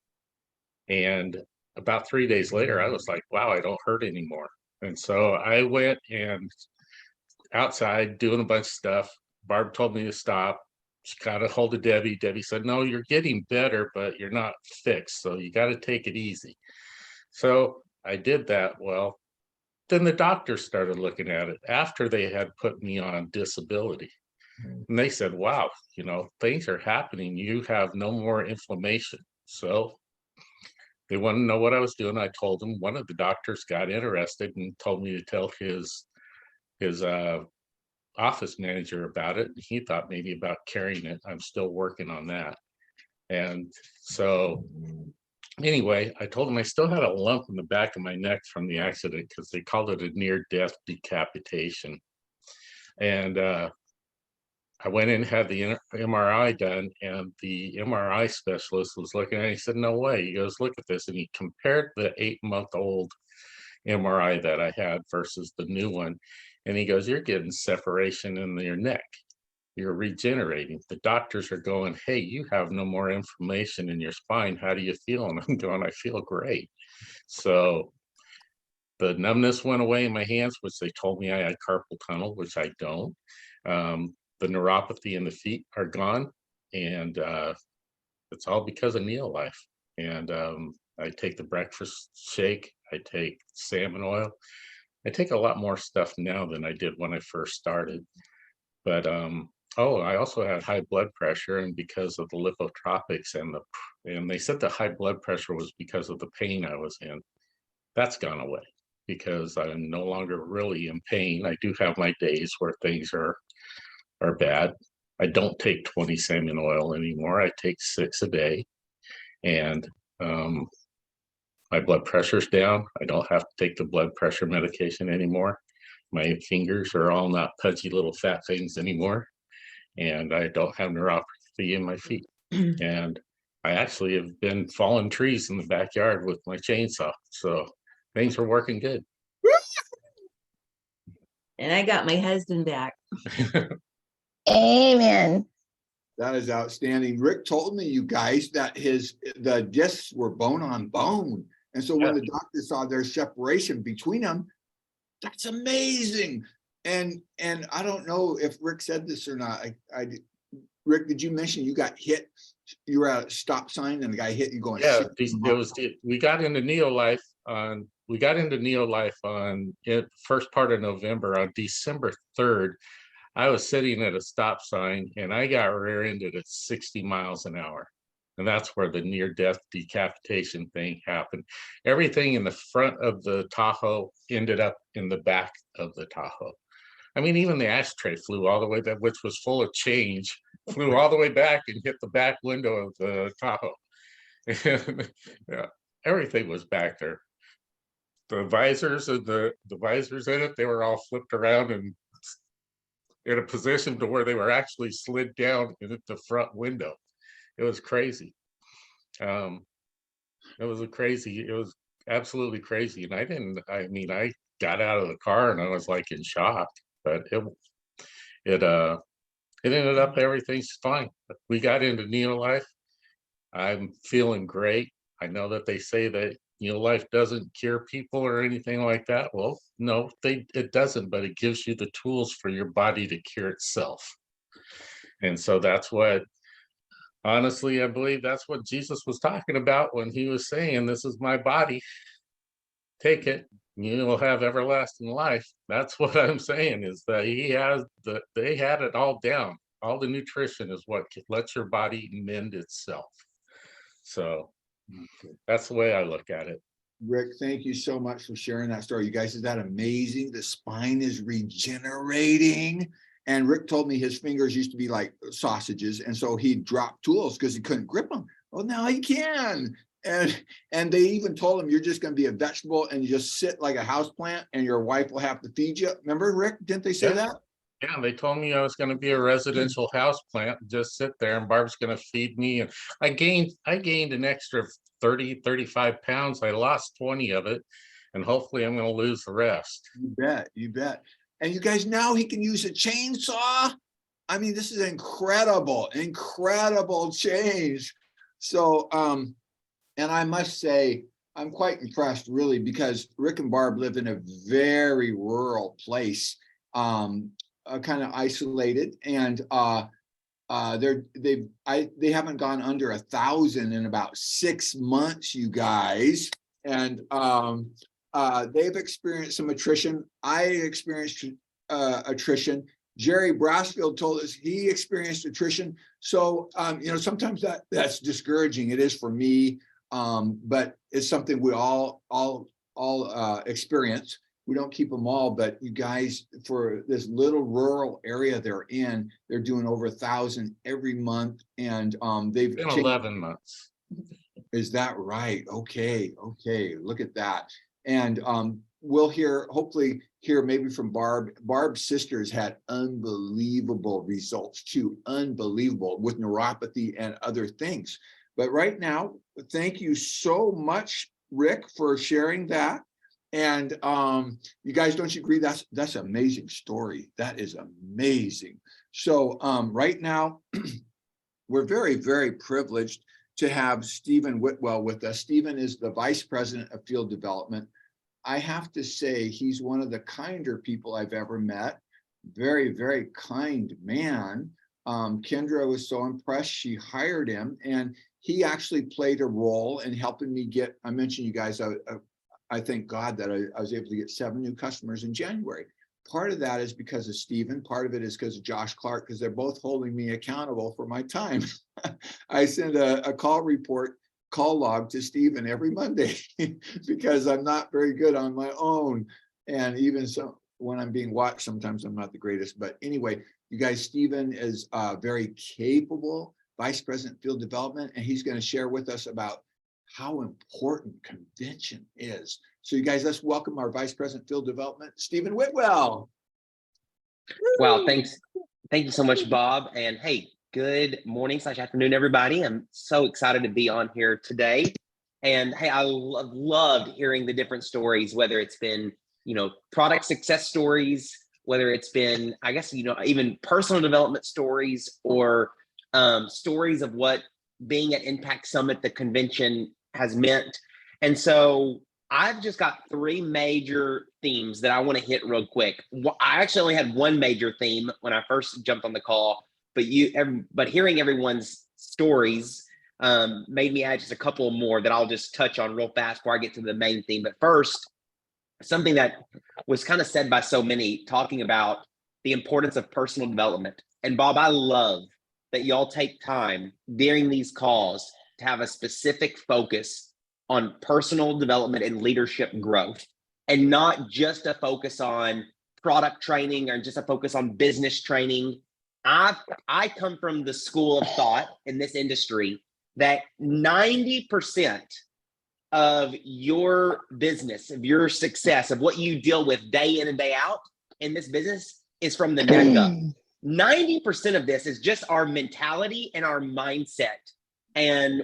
And about 3 days later, I was like, wow, I don't hurt anymore. And so I went and outside doing a bunch of stuff. Barb told me to stop. She got a hold of Debbie. Debbie said, no, you're getting better, but you're not fixed. So you got to take it easy. So I did that. Well, then the doctors started looking at it after they had put me on disability. And they said, wow, you know, things are happening. You have no more inflammation. So they wanted to know what I was doing. I told them. One of the doctors got interested and told me to tell his office manager about it. He thought maybe about carrying it. I'm still working on that. And so anyway, I told him I still had a lump in the back of my neck from the accident because they called it a near-death decapitation. And I went in and had the MRI done, and the MRI specialist was looking at it. He said, no way. He goes, look at this. And he compared the 8-month-old MRI that I had versus the new one. And he goes, you're getting separation in your neck. You're regenerating. The doctors are going, hey, you have no more inflammation in your spine. How do you feel? And I'm going, I feel great. So the numbness went away in my hands, which they told me I had carpal tunnel, which I don't. The neuropathy in the feet are gone. And it's all because of NeoLife. And I take the breakfast shake. I take salmon oil. I take a lot more stuff now than I did when I first started. But I also had high blood pressure, and because of the lipotropics and they said the high blood pressure was because of the pain I was in. That's gone away because I'm no longer really in pain. I do have my days where things are bad. I don't take 20 salmon oil anymore. I take 6 a day, and my blood pressure's down. I don't have to take the blood pressure medication anymore. My fingers are all not pudgy little fat things anymore. And I don't have neuropathy in my feet. And I actually have been falling trees in the backyard with my chainsaw. So things are working good. And I got my husband back. Amen. That is outstanding. Rick told me, you guys, that the discs were bone on bone. And so when the doctor saw their separation between them, that's amazing. And I don't know if Rick said this or not. Rick, did you mention you got hit? You were at a stop sign and the guy hit you going? Yeah, we got into NeoLife on it first part of November. On December 3rd, I was sitting at a stop sign and I got rear-ended at 60 miles an hour. And that's where the near-death decapitation thing happened. Everything in the front of the Tahoe ended up in the back of the Tahoe. I mean, even the ashtray flew all the way back, which was full of change, flew all the way back and hit the back window of the Tahoe. And, yeah, everything was back there. The visors and the visors in it, they were all flipped around and in a position to where they were actually slid down into the front window. It was crazy. It was absolutely crazy. And I got out of the car and I was like in shock, but it ended up, everything's fine. We got into NeoLife. I'm feeling great. I know that they say that NeoLife doesn't cure people or anything like that. Well, no, it doesn't, but it gives you the tools for your body to cure itself. And so that's what, honestly, I believe that's what Jesus was talking about when he was saying, this is my body, take it, you will have everlasting life. That's what I'm saying, is that they had it all down. All the nutrition is what lets your body mend itself. So that's the way I look at it. Rick, thank you so much for sharing that story. You guys, is that amazing? The spine is regenerating. And Rick told me his fingers used to be like sausages. And so he dropped tools because he couldn't grip them. Well, now he can. And they even told him, you're just going to be a vegetable and you just sit like a house plant and your wife will have to feed you. Remember, Rick? Didn't they say that? Yeah, they told me I was going to be a residential house plant, just sit there and Barb's going to feed me. And I gained an extra 30, 35 pounds. I lost 20 of it. And hopefully I'm going to lose the rest. You bet. And you guys, now he can use a chainsaw. I mean, this is incredible change. So, and I must say, I'm quite impressed really, because Rick and Barb live in a very rural place, kind of isolated, and they haven't gone under 1,000 in about 6 months, you guys. And they've experienced some attrition. I experienced attrition. Jerry Brasfield told us he experienced attrition. So, sometimes that's discouraging. It is for me, but it's something we all experience. We don't keep them all, but you guys, for this little rural area they're in, they're doing over 1,000 every month, and they've In changed. 11 months. Is that right? Okay, look at that. And we'll hopefully hear maybe from Barb. Barb's sisters had unbelievable results too, unbelievable, with neuropathy and other things. But right now, thank you so much, Rick, for sharing that. And you guys, don't you agree? That's an amazing story. That is amazing. So right now, we're very, very privileged to have Stephen Whitwell with us. Stephen is the Vice President of Field Development. I have to say, he's one of the kinder people I've ever met. Very, very kind man. Kendra was so impressed, she hired him, and he actually played a role in helping me get, I mentioned you guys, I thank God that I was able to get 7 new customers in January. Part of that is because of Stephen. Part of it is because of Josh Clark, because they're both holding me accountable for my time. I send a call log to Stephen every Monday because I'm not very good on my own. And even so, when I'm being watched, sometimes I'm not the greatest. But anyway, you guys, Stephen is very capable Vice President Field Development, and he's going to share with us about how important convention is. So you guys, let's welcome our Vice President Field Development, Stephen Whitwell. Wow, thanks. Thank you so much, Bob. And hey, good morning / afternoon, everybody. I'm so excited to be on here today. And hey, I loved hearing the different stories, whether it's been, product success stories, whether it's been, I guess, even personal development stories, or stories of what being at Impact Summit, the convention, has meant. And so I've just got 3 major themes that I want to hit real quick. I actually only had 1 major theme when I first jumped on the call, but hearing everyone's stories made me add just a couple more that I'll just touch on real fast before I get to the main theme. But first, something that was kind of said by so many, talking about the importance of personal development. And Bob, I love that y'all take time during these calls to have a specific focus on personal development and leadership growth, and not just a focus on product training or just a focus on business training. I come from the school of thought in this industry that 90% of your business, of your success, of what you deal with day in and day out in this business is from the neck up. 90% of this is just our mentality and our mindset and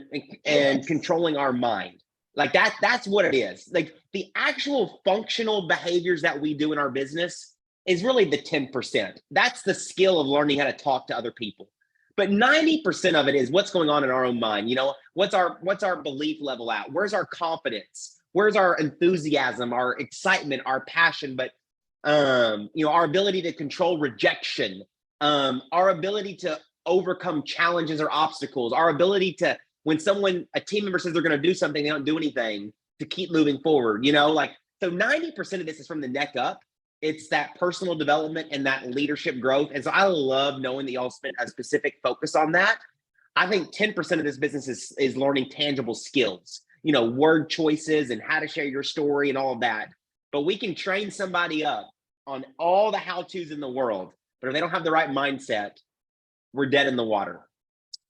controlling our mind. Like that's what it is. Like the actual functional behaviors that we do in our business is really the 10%. That's the skill of learning how to talk to other people. But 90% of it is what's going on in our own mind. What's our belief level at? Where's our confidence? Where's our enthusiasm, our excitement, our passion? But our ability to control rejection, our ability to overcome challenges or obstacles, our ability to, when a team member says they're going to do something, they don't do anything, to keep moving forward, so 90% of this is from the neck up. It's that personal development and that leadership growth. And so I love knowing that y'all spent a specific focus on that. I think 10% of this business is learning tangible skills, word choices and how to share your story and all of that. But we can train somebody up on all the how-tos in the world, but if they don't have the right mindset, we're dead in the water.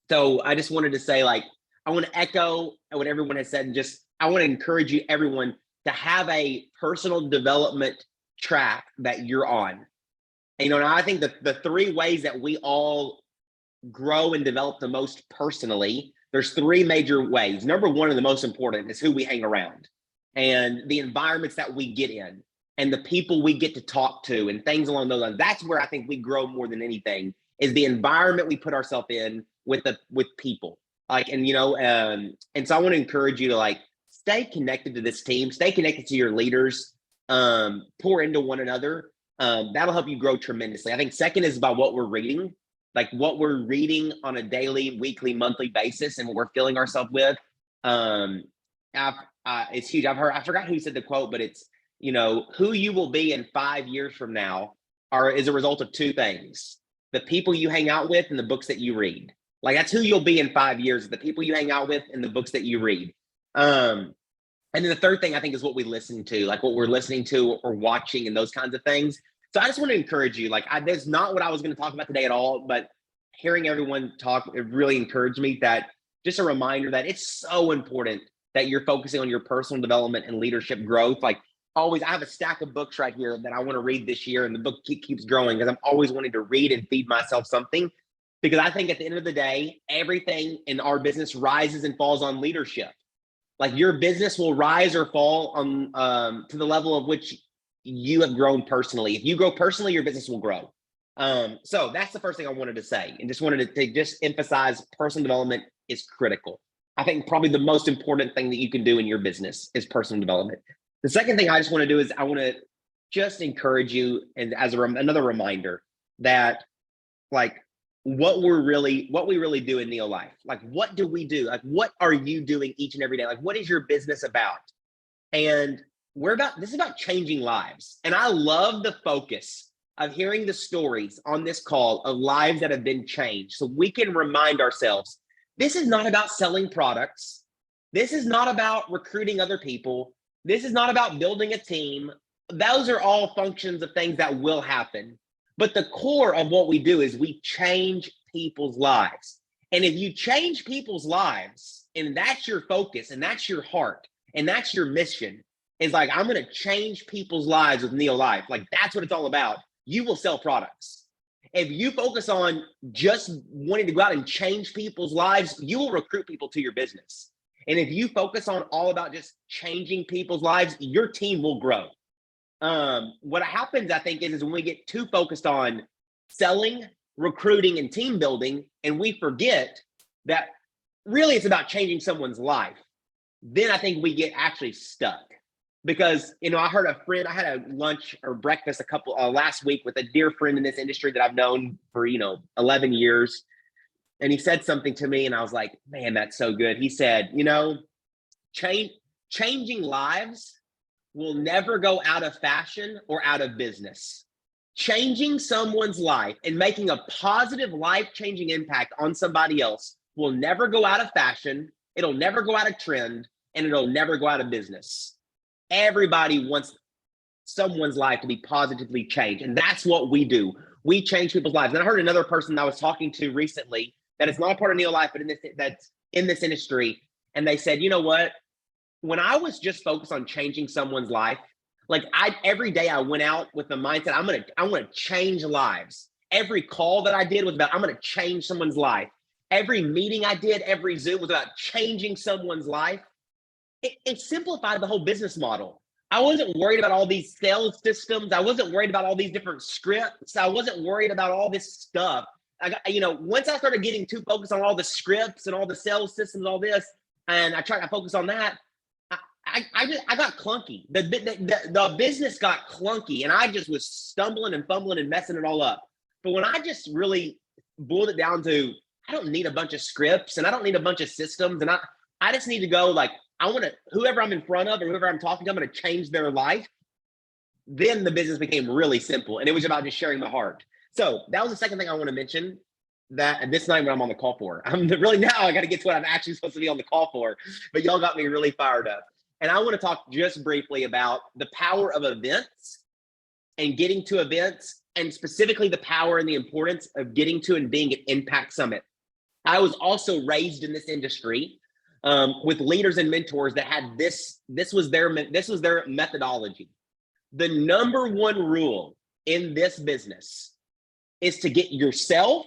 So I just wanted to say, I want to echo what everyone has said, and I want to encourage everyone to have a personal development track that you're on. And, and I think that the 3 ways that we all grow and develop the most personally, there's 3 major ways. Number 1, and the most important, is who we hang around and the environments that we get in and the people we get to talk to and things along those lines. That's where I think we grow more than anything, is the environment we put ourselves in with people. Like, and and so I want to encourage you to like stay connected to this team, stay connected to your leaders, pour into one another. That'll help you grow tremendously. I think second is about what we're reading, like what we're reading on a daily, weekly, monthly basis, and what we're filling ourselves with. It's huge. I forgot who said the quote, but it's, who you will be in 5 years from now is a result of two things: the people you hang out with and the books that you read. Like that's who you'll be in 5 years, the people you hang out with and the books that you read. And then the third thing I think is what we listen to, like what we're listening to or watching and those kinds of things. So I just want to encourage you, like that's not what I was going to talk about today at all, but hearing everyone talk, it really encouraged me. That just a reminder that it's so important that you're focusing on your personal development and leadership growth. Like always, I have a stack of books right here that I want to read this year, and the book keeps growing because I'm always wanting to read and feed myself something. Because I think at the end of the day, everything in our business rises and falls on leadership. Like your business will rise or fall on to the level of which you have grown personally. If you grow personally, your business will grow. So that's the first thing I wanted to say, and just wanted to just emphasize personal development is critical. I think probably the most important thing that you can do in your business is personal development. The second thing I just want to do is I want to just encourage you, and as another reminder that like what we really do in NeoLife. Like, what do we do? Like, what are you doing each and every day? Like, what is your business about? And this is about changing lives. And I love the focus of hearing the stories on this call of lives that have been changed. So we can remind ourselves, this is not about selling products. This is not about recruiting other people. This is not about building a team. Those are all functions of things that will happen. But the core of what we do is we change people's lives. And if you change people's lives, and that's your focus, and that's your heart, and that's your mission, is like, I'm going to change people's lives with NeoLife. Like, that's what it's all about. You will sell products. If you focus on just wanting to go out and change people's lives, you will recruit people to your business. And if you focus on all about just changing people's lives, your team will grow. What happens, I think, is when we get too focused on selling, recruiting, and team building, and we forget that really it's about changing someone's life, then I think we get actually stuck. Because, I heard a friend, I had a lunch or breakfast last week with a dear friend in this industry that I've known for, 11 years. And he said something to me and I was like, man, that's so good. He said, changing lives will never go out of fashion or out of business. Changing someone's life and making a positive life-changing impact on somebody else will never go out of fashion. It'll never go out of trend, and it'll never go out of business. Everybody wants someone's life to be positively changed. And that's what we do. We change people's lives. And I heard another person I was talking to recently that is not a part of NeoLife, but that's in this industry. And they said, you know what? When I was just focused on changing someone's life, like every day I went out with the mindset, I'm gonna change lives. Every call that I did was about, I'm gonna change someone's life. Every meeting I did, every Zoom was about changing someone's life. It simplified the whole business model. I wasn't worried about all these sales systems. I wasn't worried about all these different scripts. I wasn't worried about all this stuff. Once I started getting too focused on all the scripts and all the sales systems, all this, and I tried to focus on that, I got clunky. The business got clunky, and I just was stumbling and fumbling and messing it all up. But when I just really boiled it down to, I don't need a bunch of scripts and I don't need a bunch of systems, and I just need to go like, I want to, whoever I'm in front of or whoever I'm talking to, I'm going to change their life. Then the business became really simple, and it was about just sharing my heart. So that was the second thing I want to mention, that this night when I'm on the call for. I'm really, now I got to get to what I'm actually supposed to be on the call for, but y'all got me really fired up. And I want to talk just briefly about the power of events and getting to events, and specifically the power and the importance of getting to and being at Impact Summit. I was also raised in this industry with leaders and mentors that had this was their methodology. The number one rule in this business is to get yourself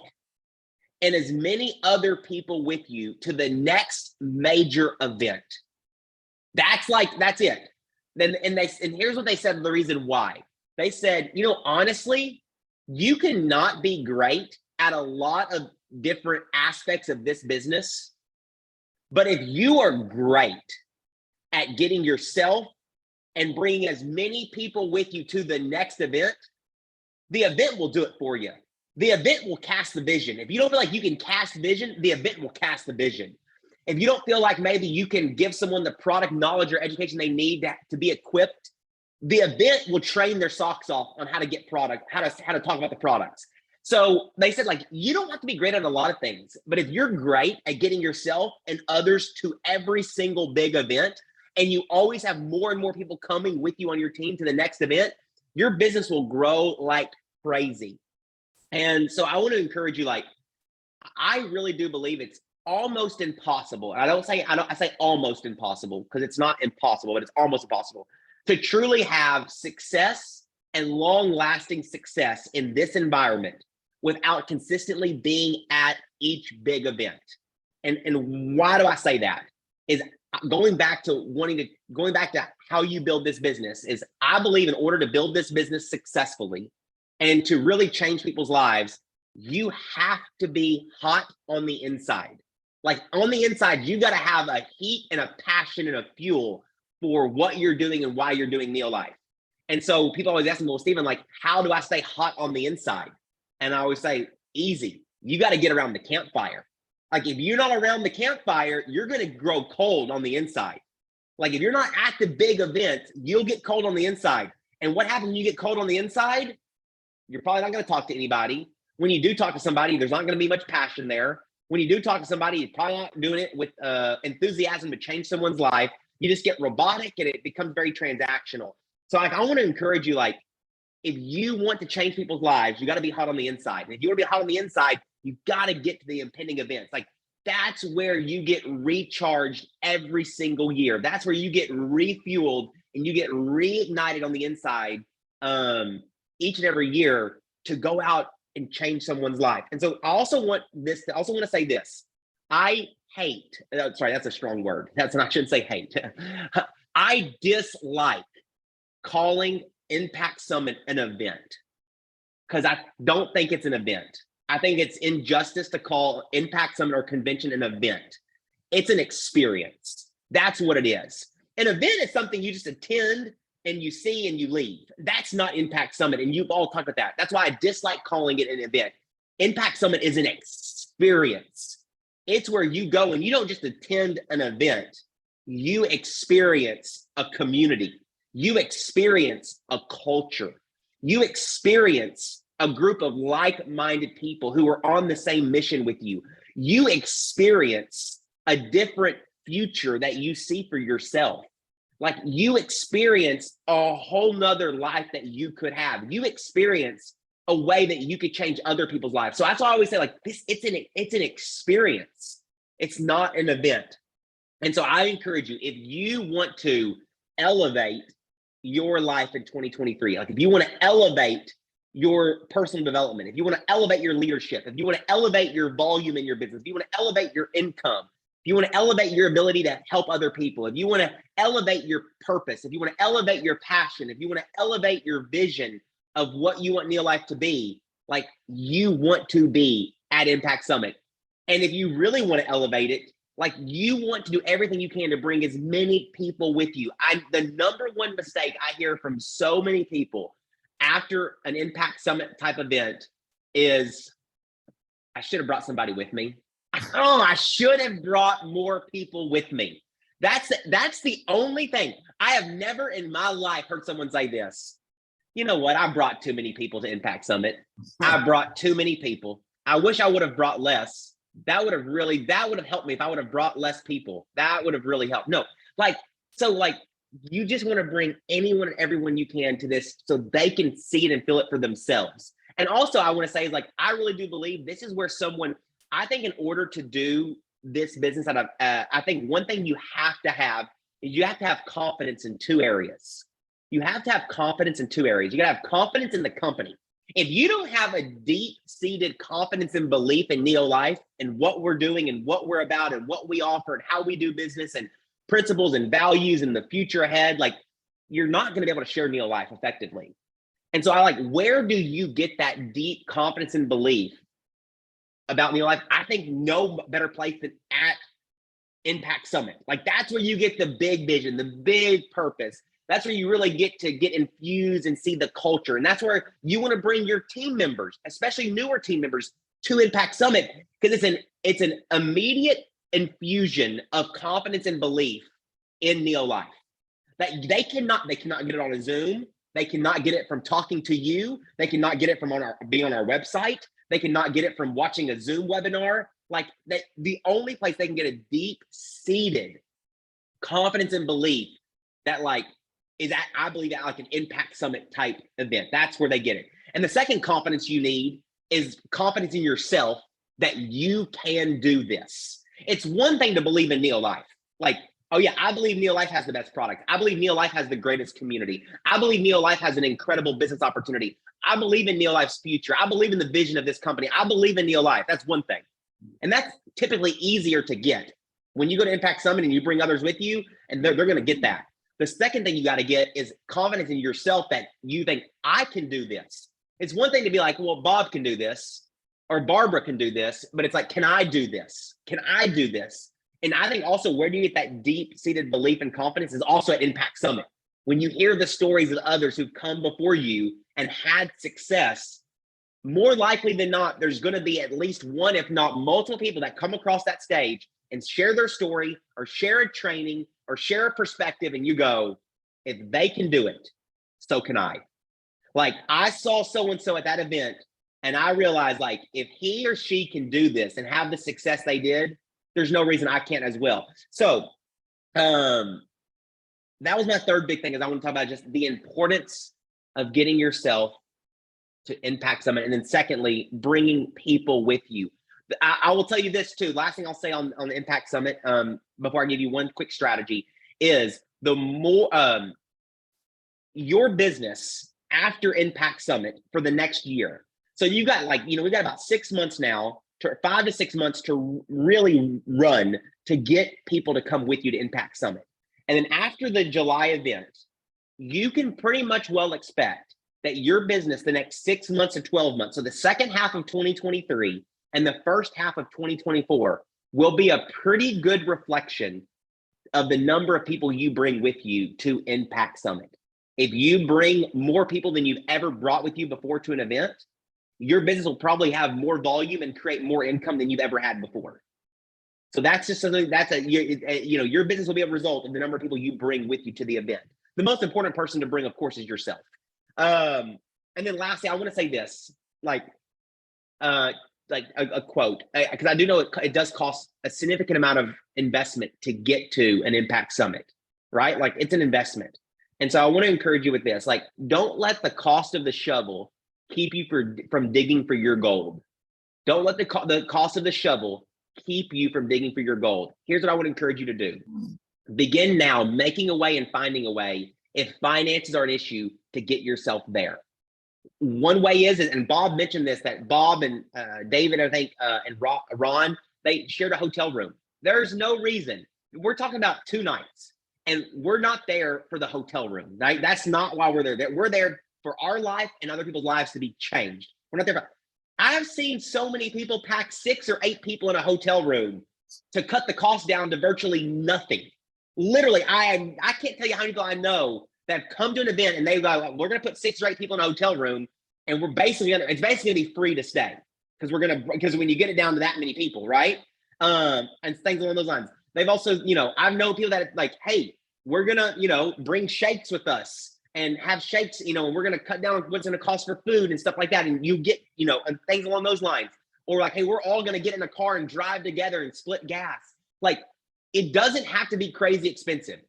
and as many other people with you to the next major event. That's it. And here's what they said, the reason why. They said, honestly, you cannot be great at a lot of different aspects of this business But if you are great at getting yourself and bringing as many people with you to the next event, the event will do it for you. The event will cast the vision. If you don't feel like you can cast vision, the event will cast the vision. If you don't feel like maybe you can give someone the product knowledge or education they need to be equipped, the event will train their socks off on how to get product, how to talk about the products. So they said, like, you don't have to be great at a lot of things, but if you're great at getting yourself and others to every single big event, and you always have more and more people coming with you on your team to the next event, your business will grow like crazy. And so I want to encourage you, like, I really do believe it's almost impossible. And I say almost impossible because it's not impossible, but it's almost impossible to truly have success and long-lasting success in this environment without consistently being at each big event. And why do I say that? Is going back to how you build this business is, I believe in order to build this business successfully and to really change people's lives, you have to be hot on the inside. Like, on the inside, you got to have a heat and a passion and a fuel for what you're doing and why you're doing NeoLife. And so people always ask me, well, Stephen, like, how do I stay hot on the inside? And I always say, easy. You got to get around the campfire. Like, if you're not around the campfire, you're going to grow cold on the inside. Like, if you're not at the big events, you'll get cold on the inside. And what happens when you get cold on the inside? You're probably not going to talk to anybody. When you do talk to somebody, there's not going to be much passion there. When you do talk to somebody, you're probably not doing it with enthusiasm to change someone's life. You just get robotic and it becomes very transactional. So, like, I want to encourage you, like, if you want to change people's lives, you got to be hot on the inside. And if you want to be hot on the inside, you got to get to the impending events. Like, that's where you get recharged every single year. That's where you get refueled and you get reignited on the inside each and every year to go out and change someone's life. And so I also want to say this. I hate, sorry, that's a strong word. I shouldn't say hate. I dislike calling Impact Summit an event because I don't think it's an event. I think it's injustice to call Impact Summit or convention an event. It's an experience. That's what it is. An event is something you just attend and you see and you leave. That's not Impact Summit, and you've all talked about that. That's why I dislike calling it an event. Impact Summit is an experience. It's where you go and you don't just attend an event. You experience a community. You experience a culture. You experience a group of like-minded people who are on the same mission with you. You experience a different future that you see for yourself. Like, you experience a whole nother life that you could have. You experience a way that you could change other people's lives. So that's why I always say, like, this, it's an experience. It's not an event. And so I encourage you, if you want to elevate your life in 2023, like if you want to elevate your personal development, if you want to elevate your leadership, if you want to elevate your volume in your business, if you want to elevate your income, if you want to elevate your ability to help other people, if you want to elevate your purpose, if you want to elevate your passion, if you want to elevate your vision of what you want NeoLife to be, like, you want to be at Impact Summit. And if you really want to elevate it, like, you want to do everything you can to bring as many people with you. The number one mistake I hear from so many people after an Impact Summit type event is, I should have brought somebody with me. Oh, I should have brought more people with me. That's the only thing. I have never in my life heard someone say this. You know what? I brought too many people to Impact Summit. I brought too many people. I wish I would have brought less. That would have helped me if I would have brought less people. That would have really helped. No, you just want to bring anyone and everyone you can to this so they can see it and feel it for themselves. And also, I want to say is, like, I really do believe this is where I think in order to do this business, I think one thing you have to have is you have to have confidence in two areas. You have to have confidence in two areas. You got to have confidence in the company. If you don't have a deep-seated confidence and belief in NeoLife and what we're doing and what we're about and what we offer and how we do business and principles and values and the future ahead, like, you're not going to be able to share NeoLife effectively. And so where do you get that deep confidence and belief about NeoLife? I think no better place than at Impact Summit. Like that's where you get the big vision, the big purpose. That's where you really get to get infused and see the culture. And that's where you want to bring your team members, especially newer team members, to Impact Summit, because it's an immediate infusion of confidence and belief in NeoLife. That they cannot get it on a Zoom. They cannot get it from talking to you. They cannot get it from being on our website. They cannot get it from watching a Zoom webinar. Like the only place they can get a deep-seated confidence and belief that is that I believe that like an Impact Summit type event. That's where they get it. And the second confidence you need is confidence in yourself that you can do this. It's one thing to believe in NeoLife. Like, oh yeah, I believe NeoLife has the best product. I believe NeoLife has the greatest community. I believe NeoLife has an incredible business opportunity. I believe in NeoLife's future. I believe in the vision of this company. I believe in NeoLife. That's one thing. And that's typically easier to get. When you go to Impact Summit and you bring others with you, and they're going to get that. The second thing you got to get is confidence in yourself that you think, I can do this. It's one thing to be like, well, Bob can do this or Barbara can do this, but it's like, can I do this? Can I do this? And I think also where do you get that deep-seated belief and confidence is also at Impact Summit. When you hear the stories of others who've come before you and had success, more likely than not, there's going to be at least one, if not multiple people that come across that stage and share their story or share a training or share a perspective, and you go, if they can do it, so can I. Like I saw so-and-so at that event and I realized like, if he or she can do this and have the success they did, there's no reason I can't as well. So that was my third big thing is I want to talk about just the importance of getting yourself to Impact Summit. And then secondly, bringing people with you. I will tell you this too. Last thing I'll say on the Impact Summit, before I give you one quick strategy, is the more your business after Impact Summit for the next year. So you got we've got about 6 months now, 5 to 6 months to really run to get people to come with you to Impact Summit. And then after the July event, you can pretty much well expect that your business the next 6 months to 12 months, so the second half of 2023 and the first half of 2024 will be a pretty good reflection of the number of people you bring with you to Impact Summit. If you bring more people than you've ever brought with you before to an event, your business will probably have more volume and create more income than you've ever had before. So that's just something your business will be a result of the number of people you bring with you to the event. The most important person to bring, of course, is yourself. And then lastly, I want to say this, like a quote, because I do know it does cost a significant amount of investment to get to an Impact Summit, right? Like it's an investment. And so I want to encourage you with this, like, don't let the cost of the shovel keep you from digging for your gold. Don't let the cost of the shovel keep you from digging for your gold. Here's what I would encourage you to do. Begin now making a way and finding a way, if finances are an issue, to get yourself there. One way is, and Bob mentioned this, that Bob and David, I think, and Ron, they shared a hotel room. There's no reason. We're talking about 2 nights, and we're not there for the hotel room, right? That's not why we're there. We're there for our life and other people's lives to be changed. We're not there for, I've seen so many people pack 6 or 8 people in a hotel room to cut the cost down to virtually nothing. Literally, I can't tell you how many people I know that have come to an event and they go, we're going to put 6 or 8 people in a hotel room, and we're basically it's basically going to be free to stay because when you get it down to that many people, right? And things along those lines. They've also, I've known people that like, hey, we're gonna, bring shakes with us and have shakes, and we're gonna cut down what's gonna cost for food and stuff like that, and you get, and things along those lines. Or like, hey, we're all gonna get in a car and drive together and split gas. Like, it doesn't have to be crazy expensive.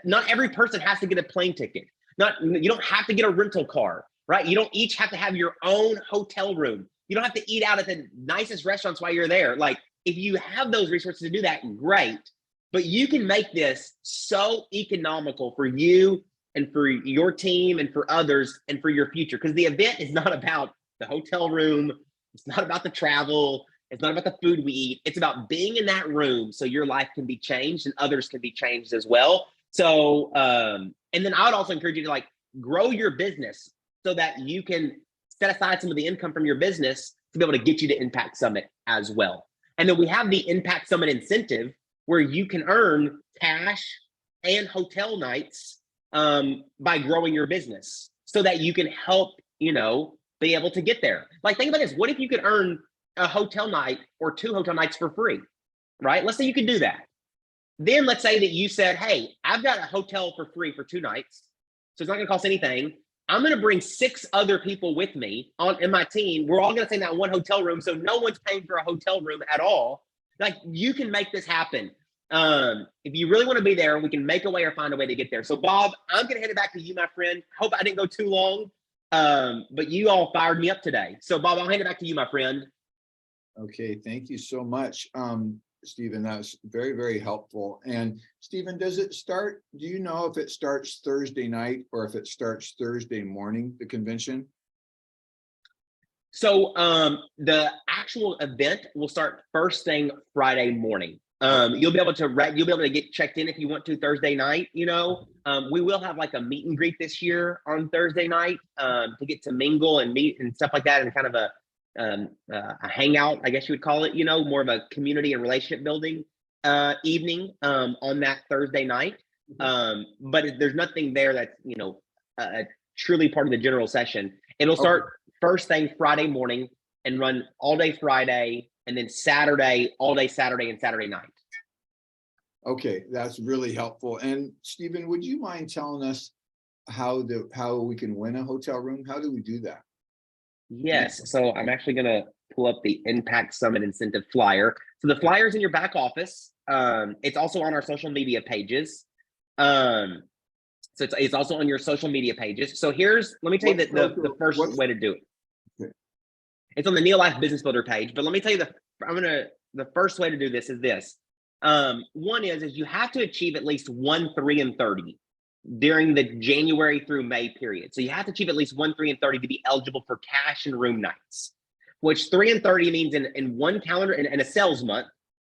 Not every person has to get a plane ticket. You don't have to get a rental car, right? You don't each have to have your own hotel room. You don't have to eat out at the nicest restaurants while you're there. Like, if you have those resources to do that, great. But you can make this so economical for you and for your team and for others and for your future. Because the event is not about the hotel room. It's not about the travel. It's not about the food we eat. It's about being in that room so your life can be changed and others can be changed as well. So, and then I would also encourage you to like grow your business so that you can set aside some of the income from your business to be able to get you to Impact Summit as well. And then we have the Impact Summit incentive, where you can earn cash and hotel nights by growing your business so that you can help, be able to get there. Like, think about this. What if you could earn a hotel night or 2 hotel nights for free, right? Let's say you could do that. Then let's say that you said, hey, I've got a hotel for free for 2 nights. So it's not gonna cost anything. I'm gonna bring 6 other people with me in my team. We're all gonna stay in that one hotel room. So no one's paying for a hotel room at all. Like, you can make this happen. If you really want to be there, we can make a way or find a way to get there. So Bob, I'm gonna hand it back to you, my friend. Hope I didn't go too long. But you all fired me up today. So Bob, I'll hand it back to you, my friend. Okay, thank you so much, Stephen. That's very, very helpful. And Stephen, do you know if it starts Thursday night or if it starts Thursday morning, the convention? So the actual event will start first thing Friday morning. You'll be able to get checked in if you want to Thursday night. We will have like a meet and greet this year on Thursday night to get to mingle and meet and stuff like that, and kind of a hangout, I guess you would call it. More of a community and relationship building evening on that Thursday night. But there's nothing there that's truly part of the general session. It'll start first thing Friday morning and run all day Friday, and then Saturday, all day Saturday and Saturday night. Okay, that's really helpful. And Stephen, would you mind telling us how we can win a hotel room? How do we do that? Yes, so I'm actually gonna pull up the Impact Summit incentive flyer. So the flyer's in your back office. It's also on our social media pages. So it's also on your social media pages. So let me tell you the first way to do it. Okay. It's on the NeoLife Business Builder page, but let me tell you the first way to do this is this. One is you have to achieve at least 1, 3, and 30 during the January through May period. So you have to achieve at least 1, 3, and 30 to be eligible for cash and room nights, which 3 and 30 means in one calendar in a sales month,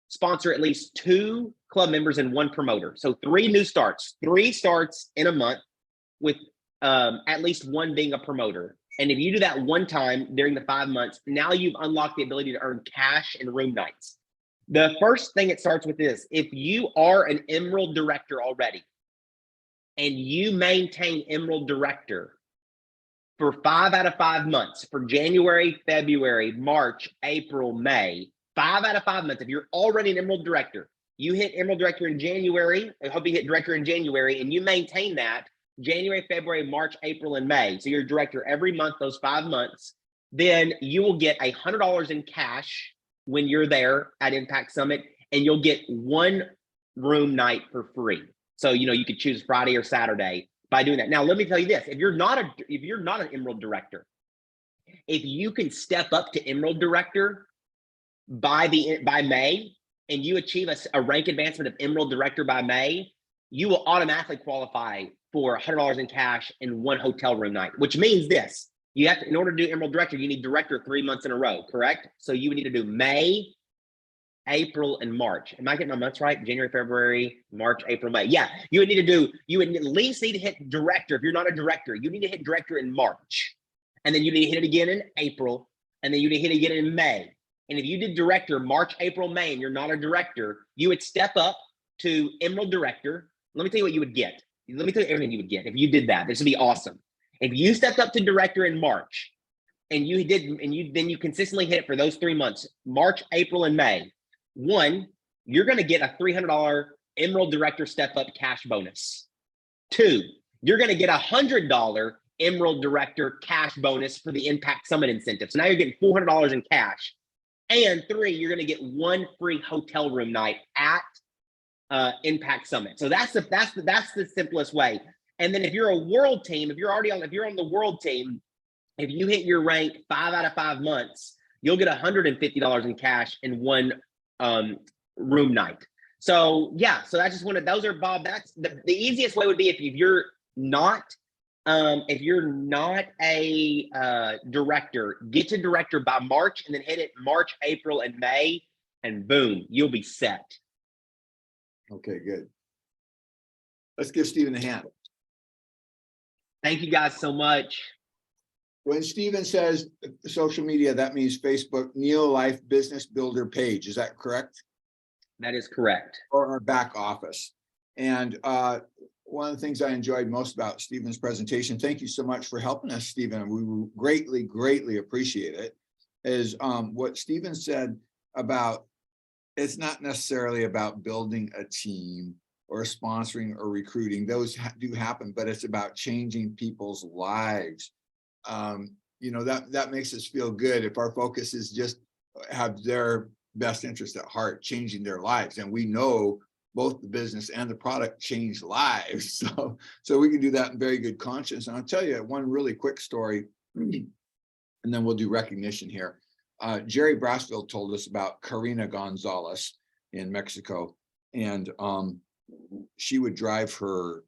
sponsor at least 2 club members and 1 promoter. So 3 new starts, 3 starts in a month with at least 1 being a promoter. And if you do that 1 time during the 5 months, now you've unlocked the ability to earn cash and room nights. The first thing it starts with is, if you are an Emerald Director already and you maintain Emerald Director for 5 out of 5 months, for January, February, March, April, May, 5 out of 5 months, if you're already an Emerald Director, you hit Emerald Director in January, I hope you hit Director in January, and you maintain that January, February, March, April, and May. So you're a director every month, those 5 months. Then you will get $100 in cash when you're there at Impact Summit, and you'll get 1 room night for free. So, you could choose Friday or Saturday by doing that. Now, let me tell you this, if you're not an Emerald Director, if you can step up to Emerald Director by May, and you achieve a rank advancement of Emerald Director by May, you will automatically qualify for $100 in cash and 1 hotel room night, which means this. You have to, in order to do Emerald Director, you need Director 3 months in a row, correct? So you would need to do May, April, and March. Am I getting my months right? January, February, March, April, May. Yeah, you would at least need to hit Director. If you're not a Director, you need to hit Director in March. And then you need to hit it again in April. And then you need to hit it again in May. And if you did Director March, April, May, and you're not a Director, you would step up to Emerald Director. Let me tell you what you would get. Let me tell you everything you would get if you did that. This would be awesome. If you stepped up to Director in March and you consistently hit it for those 3 months, March, April, and May, 1, you're going to get a $300 Emerald Director step up cash bonus. 2, you're going to get a $100 Emerald Director cash bonus for the Impact Summit incentive. So now you're getting $400 in cash. And 3, you're going to get 1 free hotel room night at Impact Summit. So that's the simplest way. And then if you're a world team, if you're on the world team, if you hit your rank 5 out of 5 months, you'll get $150 in cash and 1 room night. So yeah, so that's just those are, Bob, that's the easiest way would be if you're not a director, get to Director by March and then hit it March, April, and May, and boom, you'll be set. Okay, good. Let's give Stephen a hand. Thank you guys so much. When Stephen says social media, that means Facebook NeoLife Business Builder page. Is that correct? That is correct. or our back office. And one of the things I enjoyed most about Stephen's presentation, thank you so much for helping us, Stephen. We greatly, greatly appreciate it, is what Stephen said about it's not necessarily about building a team or sponsoring or recruiting. Those do happen, but it's about changing people's lives. You know, that makes us feel good if our focus is just have their best interest at heart, changing their lives. And we know both the business and the product change lives. So we can do that in very good conscience. And I'll tell you one really quick story, and then we'll do recognition here. Jerry Brasfield told us about Karina Gonzalez in Mexico. And she would drive her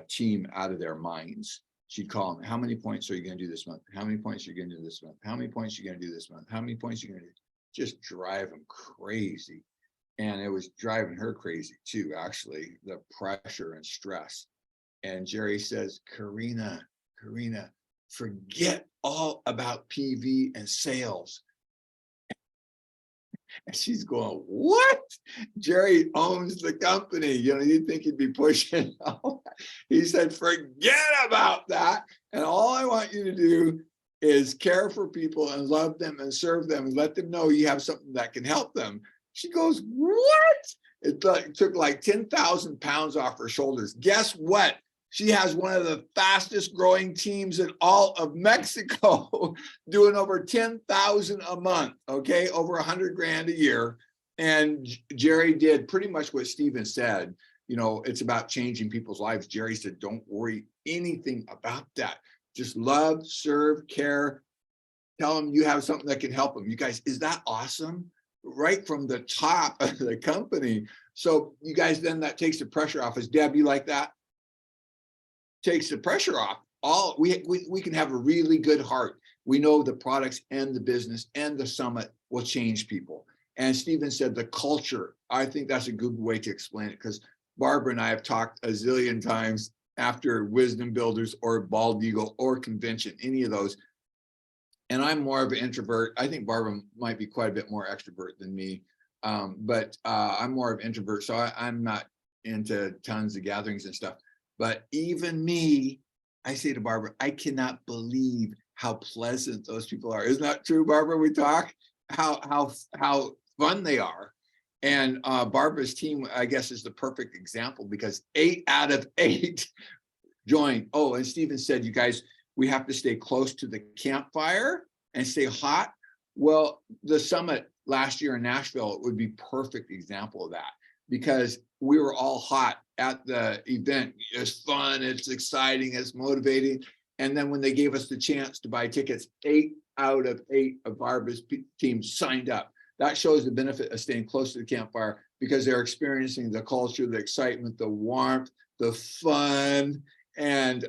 team out of their minds. She'd call them, how many points are you going to do this month? How many points are you going to do this month? How many points are you going to do this month? How many points are you going to do? Just drive them crazy. And it was driving her crazy too, actually, the pressure and stress. And Jerry says, Karina, forget all about PV and sales. And she's going, what? Jerry owns the company. You know, you'd think he'd be pushing. He said, forget about that. And all I want you to do is care for people and love them and serve them and let them know you have something that can help them. She goes, what? It took like 10,000 pounds off her shoulders. Guess what? She has one of the fastest growing teams in all of Mexico, doing over 10,000 a month, okay? Over 100 grand a year. And Jerry did pretty much what Stephen said. You know, it's about changing people's lives. Jerry said, don't worry anything about that. Just love, serve, care. Tell them you have something that can help them. You guys, is that awesome? Right from the top of the company. So you guys, then that takes the pressure off. Is Deb, you like that? Takes the pressure off. All we can have a really good heart. We know the products and the business and the summit will change people. And Stephen said the culture. I think that's a good way to explain it, because Barbara and I have talked a zillion times after Wisdom Builders or Bald Eagle or convention, any of those. And I'm more of an introvert. I think Barbara might be quite a bit more extrovert than me, but I'm more of an introvert, so I'm not into tons of gatherings and stuff. But even me, I say to Barbara, I cannot believe how pleasant those people are. Isn't that true, Barbara? We talk how fun they are. And Barbara's team, I guess, is the perfect example, because 8 out of 8 joined. Oh, and Stephen said, you guys, we have to stay close to the campfire and stay hot. Well, the summit last year in Nashville would be perfect example of that, because we were all hot at the event. It's fun, it's exciting, it's motivating. And then when they gave us the chance to buy tickets, 8 out of 8 of Barbara's team signed up. That shows the benefit of staying close to the campfire, because they're experiencing the culture, the excitement, the warmth, the fun. And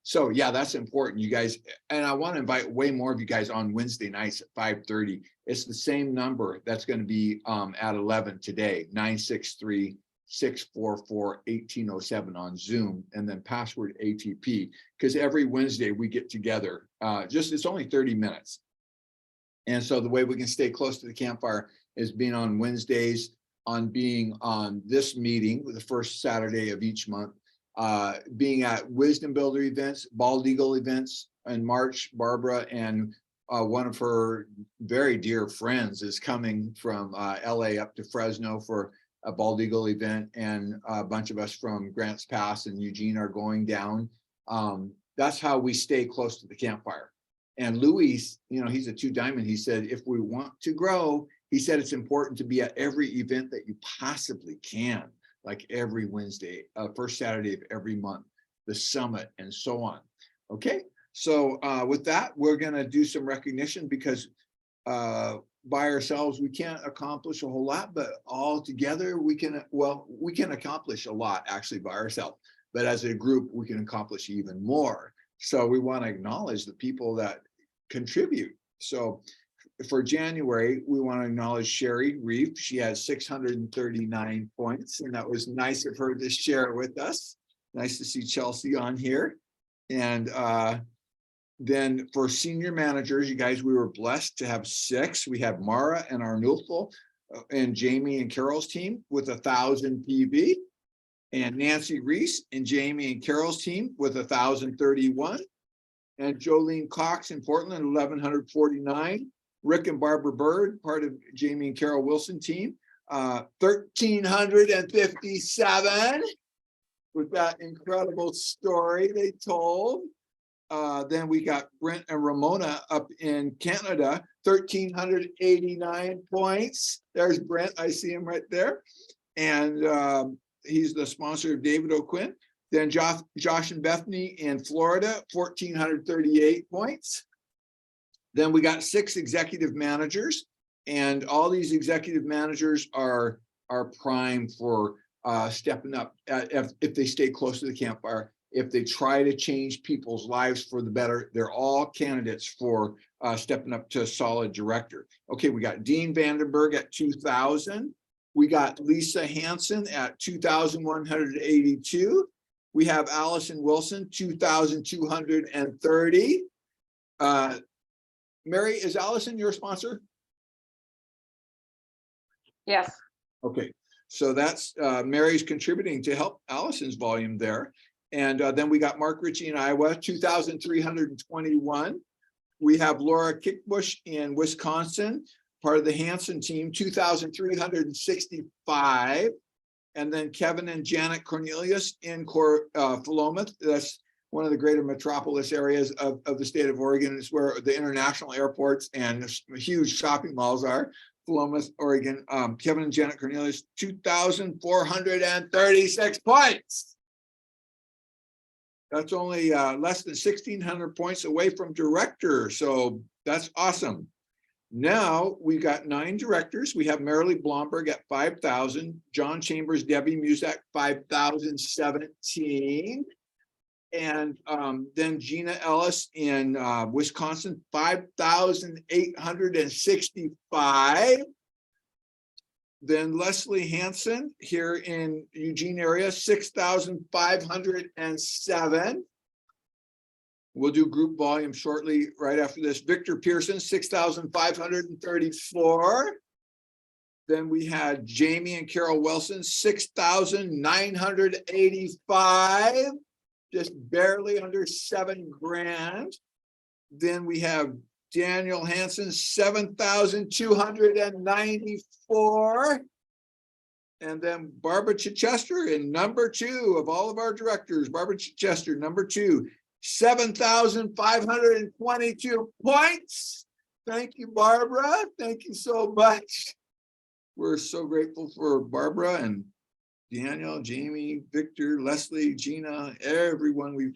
so yeah, that's important, you guys. And I want to invite way more of you guys on Wednesday nights at 5:30. It's the same number that's going to be at 11 today, 963-644-1807 on Zoom, and then password ATP, because every Wednesday we get together. It's only 30 minutes. And so the way we can stay close to the campfire is being on Wednesdays, on being on this meeting with the first Saturday of each month, being at Wisdom Builder events, Bald Eagle events in March. Barbara and one of her very dear friends is coming from LA up to Fresno for a Bald Eagle event, and a bunch of us from Grants Pass and Eugene are going down. That's how we stay close to the campfire. And Louis, you know, he's a 2-diamond. He said, if we want to grow, he said it's important to be at every event that you possibly can, like every Wednesday, first Saturday of every month, the summit, and so on. Okay, so with that, we're gonna do some recognition, because by ourselves, we can't accomplish a whole lot, but all together we can accomplish a lot actually by ourselves, but as a group, we can accomplish even more. So we want to acknowledge the people that contribute. So for January, we want to acknowledge Sherry Reef. She has 639 points, and that was nice of her to share it with us. Nice to see Chelsea on here. And then for senior managers, you guys, we were blessed to have 6. We have Mara and Arnulfo. and Jamie and Carol's team with 1,000 PV. And Nancy Reese and Jamie and Carol's team with 1,031. And Jolene Cox in Portland, 1,149. Rick and Barbara Bird, part of Jamie and Carol Wilson team, 1,357 with that incredible story they told. Then we got Brent and Ramona up in Canada, 1,389 points. There's Brent, I see him right there. And he's the sponsor of David O'Quinn. Then Josh and Bethany in Florida, 1,438 points. Then we got 6 executive managers, and all these executive managers are primed for stepping up if they stay close to the campfire. If they try to change people's lives for the better, they're all candidates for stepping up to a solid director. Okay, we got Dean Vandenberg at 2,000. We got Lisa Hansen at 2,182. We have Allison Wilson, 2,230. Mary, is Allison your sponsor? Yes. Okay, so that's Mary's contributing to help Allison's volume there. And then we got Mark Ritchie in Iowa, 2,321. We have Laura Kickbush in Wisconsin, part of the Hanson team, 2,365. And then Kevin and Janet Cornelius in Philomath. That's one of the greater metropolis areas of the state of Oregon. It's where the international airports and huge shopping malls are. Philomath, Oregon. Kevin and Janet Cornelius, 2,436 points. That's only less than 1,600 points away from director. So that's awesome. Now we've got 9 directors. We have Marilee Blomberg at 5,000, John Chambers, Debbie Muzak, 5,017. And then Gina Ellis in Wisconsin, 5,865. Then Leslie Hansen here in Eugene area, 6,507. We'll do group volume shortly right after this. Victor Pearson, 6,534. Then we had Jamie and Carol Wilson, 6,985. Just barely under $7,000. Then we have Daniel Hansen, 7,294. And then Barbara Chichester in number 2 of all of our directors. Barbara Chichester, number 2, 7,522 points. Thank you, Barbara. Thank you so much. We're so grateful for Barbara and Daniel, Jamie, Victor, Leslie, Gina, everyone we've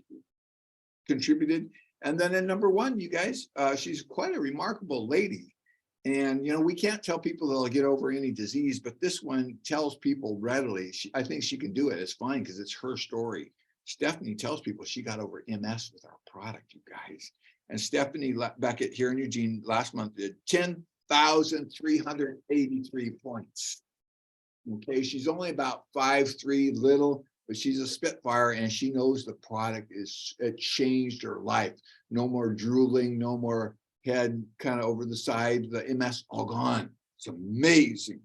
contributed. And then in number 1, you guys, she's quite a remarkable lady. And, you know, we can't tell people they'll get over any disease, but this one tells people readily. I think she can do it. It's fine because it's her story. Stephanie tells people she got over MS with our product, you guys. And Stephanie back at here in Eugene last month did 10,383 points. Okay, she's only about 5'3" little, but she's a spitfire and she knows the product it changed her life. No more drooling, no more head kind of over the side, the MS all gone. It's amazing.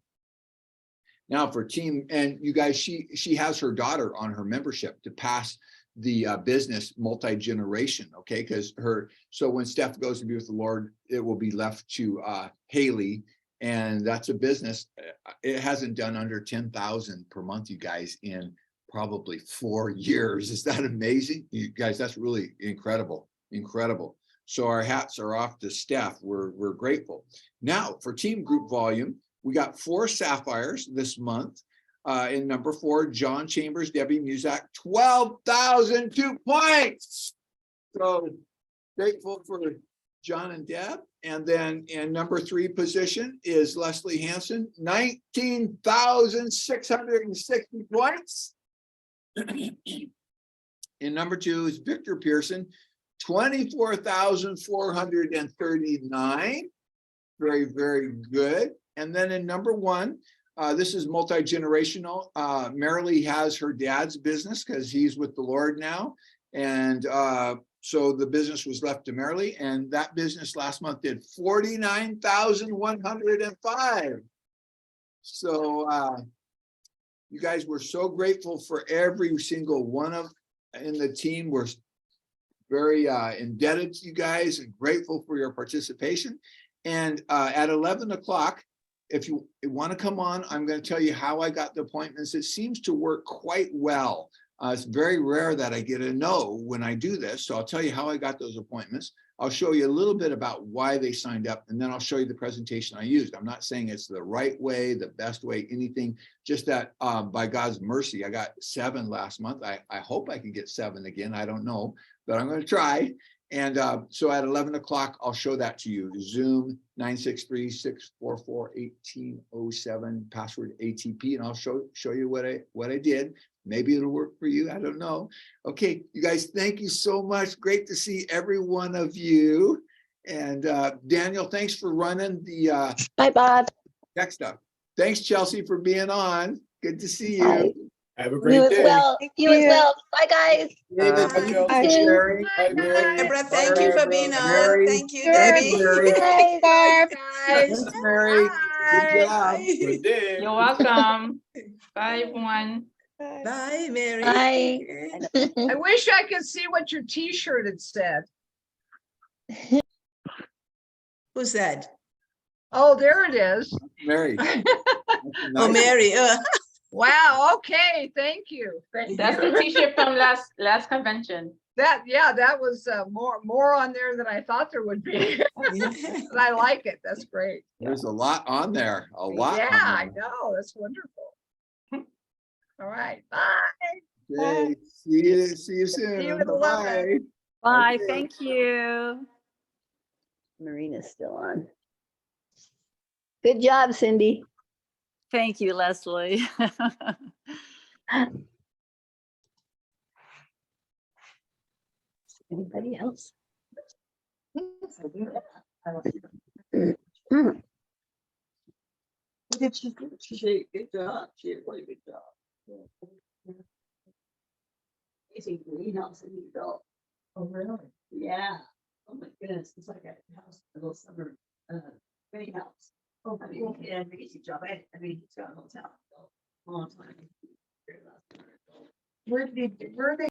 Now for team, and you guys, she has her daughter on her membership to pass the business multi-generation, okay? Because so when Steph goes to be with the Lord, it will be left to Haley, and that's a business. It hasn't done under 10,000 per month, you guys, in probably 4 years. Is that amazing? You guys, that's really incredible, incredible. So our hats are off to Steph. We're grateful. Now for team group volume, we got 4 sapphires this month. In number 4, John Chambers, Debbie Muzak, 12,002 points. So grateful for John and Deb. And then in number 3 position is Leslie Hansen, 19,660 points. In number 2 is Victor Pearson, 24,439. Very, very good. And then in number 1, this is multi-generational. Marilee has her dad's business because he's with the Lord now. And so the business was left to Marilee, and that business last month did 49,105. So you guys were so grateful for every single one of in the team. We're very indebted to you guys and grateful for your participation. And at 11 o'clock, if you want to come on, I'm going to tell you how I got the appointments. It seems to work quite well. It's very rare that I get a no when I do this. So I'll tell you how I got those appointments. I'll show you a little bit about why they signed up, and then I'll show you the presentation I used. I'm not saying it's the right way, the best way, anything, just that by God's mercy, I got 7 last month. I hope I can get 7 again. I don't know, but I'm going to try. And so at 11 o'clock, I'll show that to you. Zoom 963-644-1807, password ATP, and I'll show you what I did. Maybe it'll work for you. I don't know. Okay, you guys, thank you so much. Great to see every one of you. And Daniel, thanks for running the Bye, Bob. tech stuff. Thanks, Chelsea, for being on. Good to see you. Bye. Have a You great as day. well. You as well. Bye, guys. David, Bye. thank you for Bye. sharing. Bye, Mary. Deborah, thank you for being on. Mary. Thank you, Thank Debbie. you, Mary. Bye. Thanks, Mary. Good job. Good day. You're welcome. Bye, everyone. Bye, Mary. Bye. I wish I could see what your t-shirt had said. Who's that? Oh, there it is. Mary. Oh, Mary. Wow, okay, thank you. Thank That's you. the t-shirt from last convention. That was more on there than I thought there would be. And I like it. That's great. There's a lot on there. A lot. Yeah, on I there. know. That's wonderful. All right, bye. Okay. See you soon. See you at Bye-bye. 11. Bye, Okay. thank you. Marina's still on. Good job, Cindy. Thank you, Leslie. Anybody else? What did she do? She did a good job. She did a really good job. It's a greenhouse in New York. Oh, really? Yeah. Oh my goodness, it's like a house, a little summer greenhouse. Oh, I mean, he did an amazing job. I mean, he's got a hotel. Long time. Where did they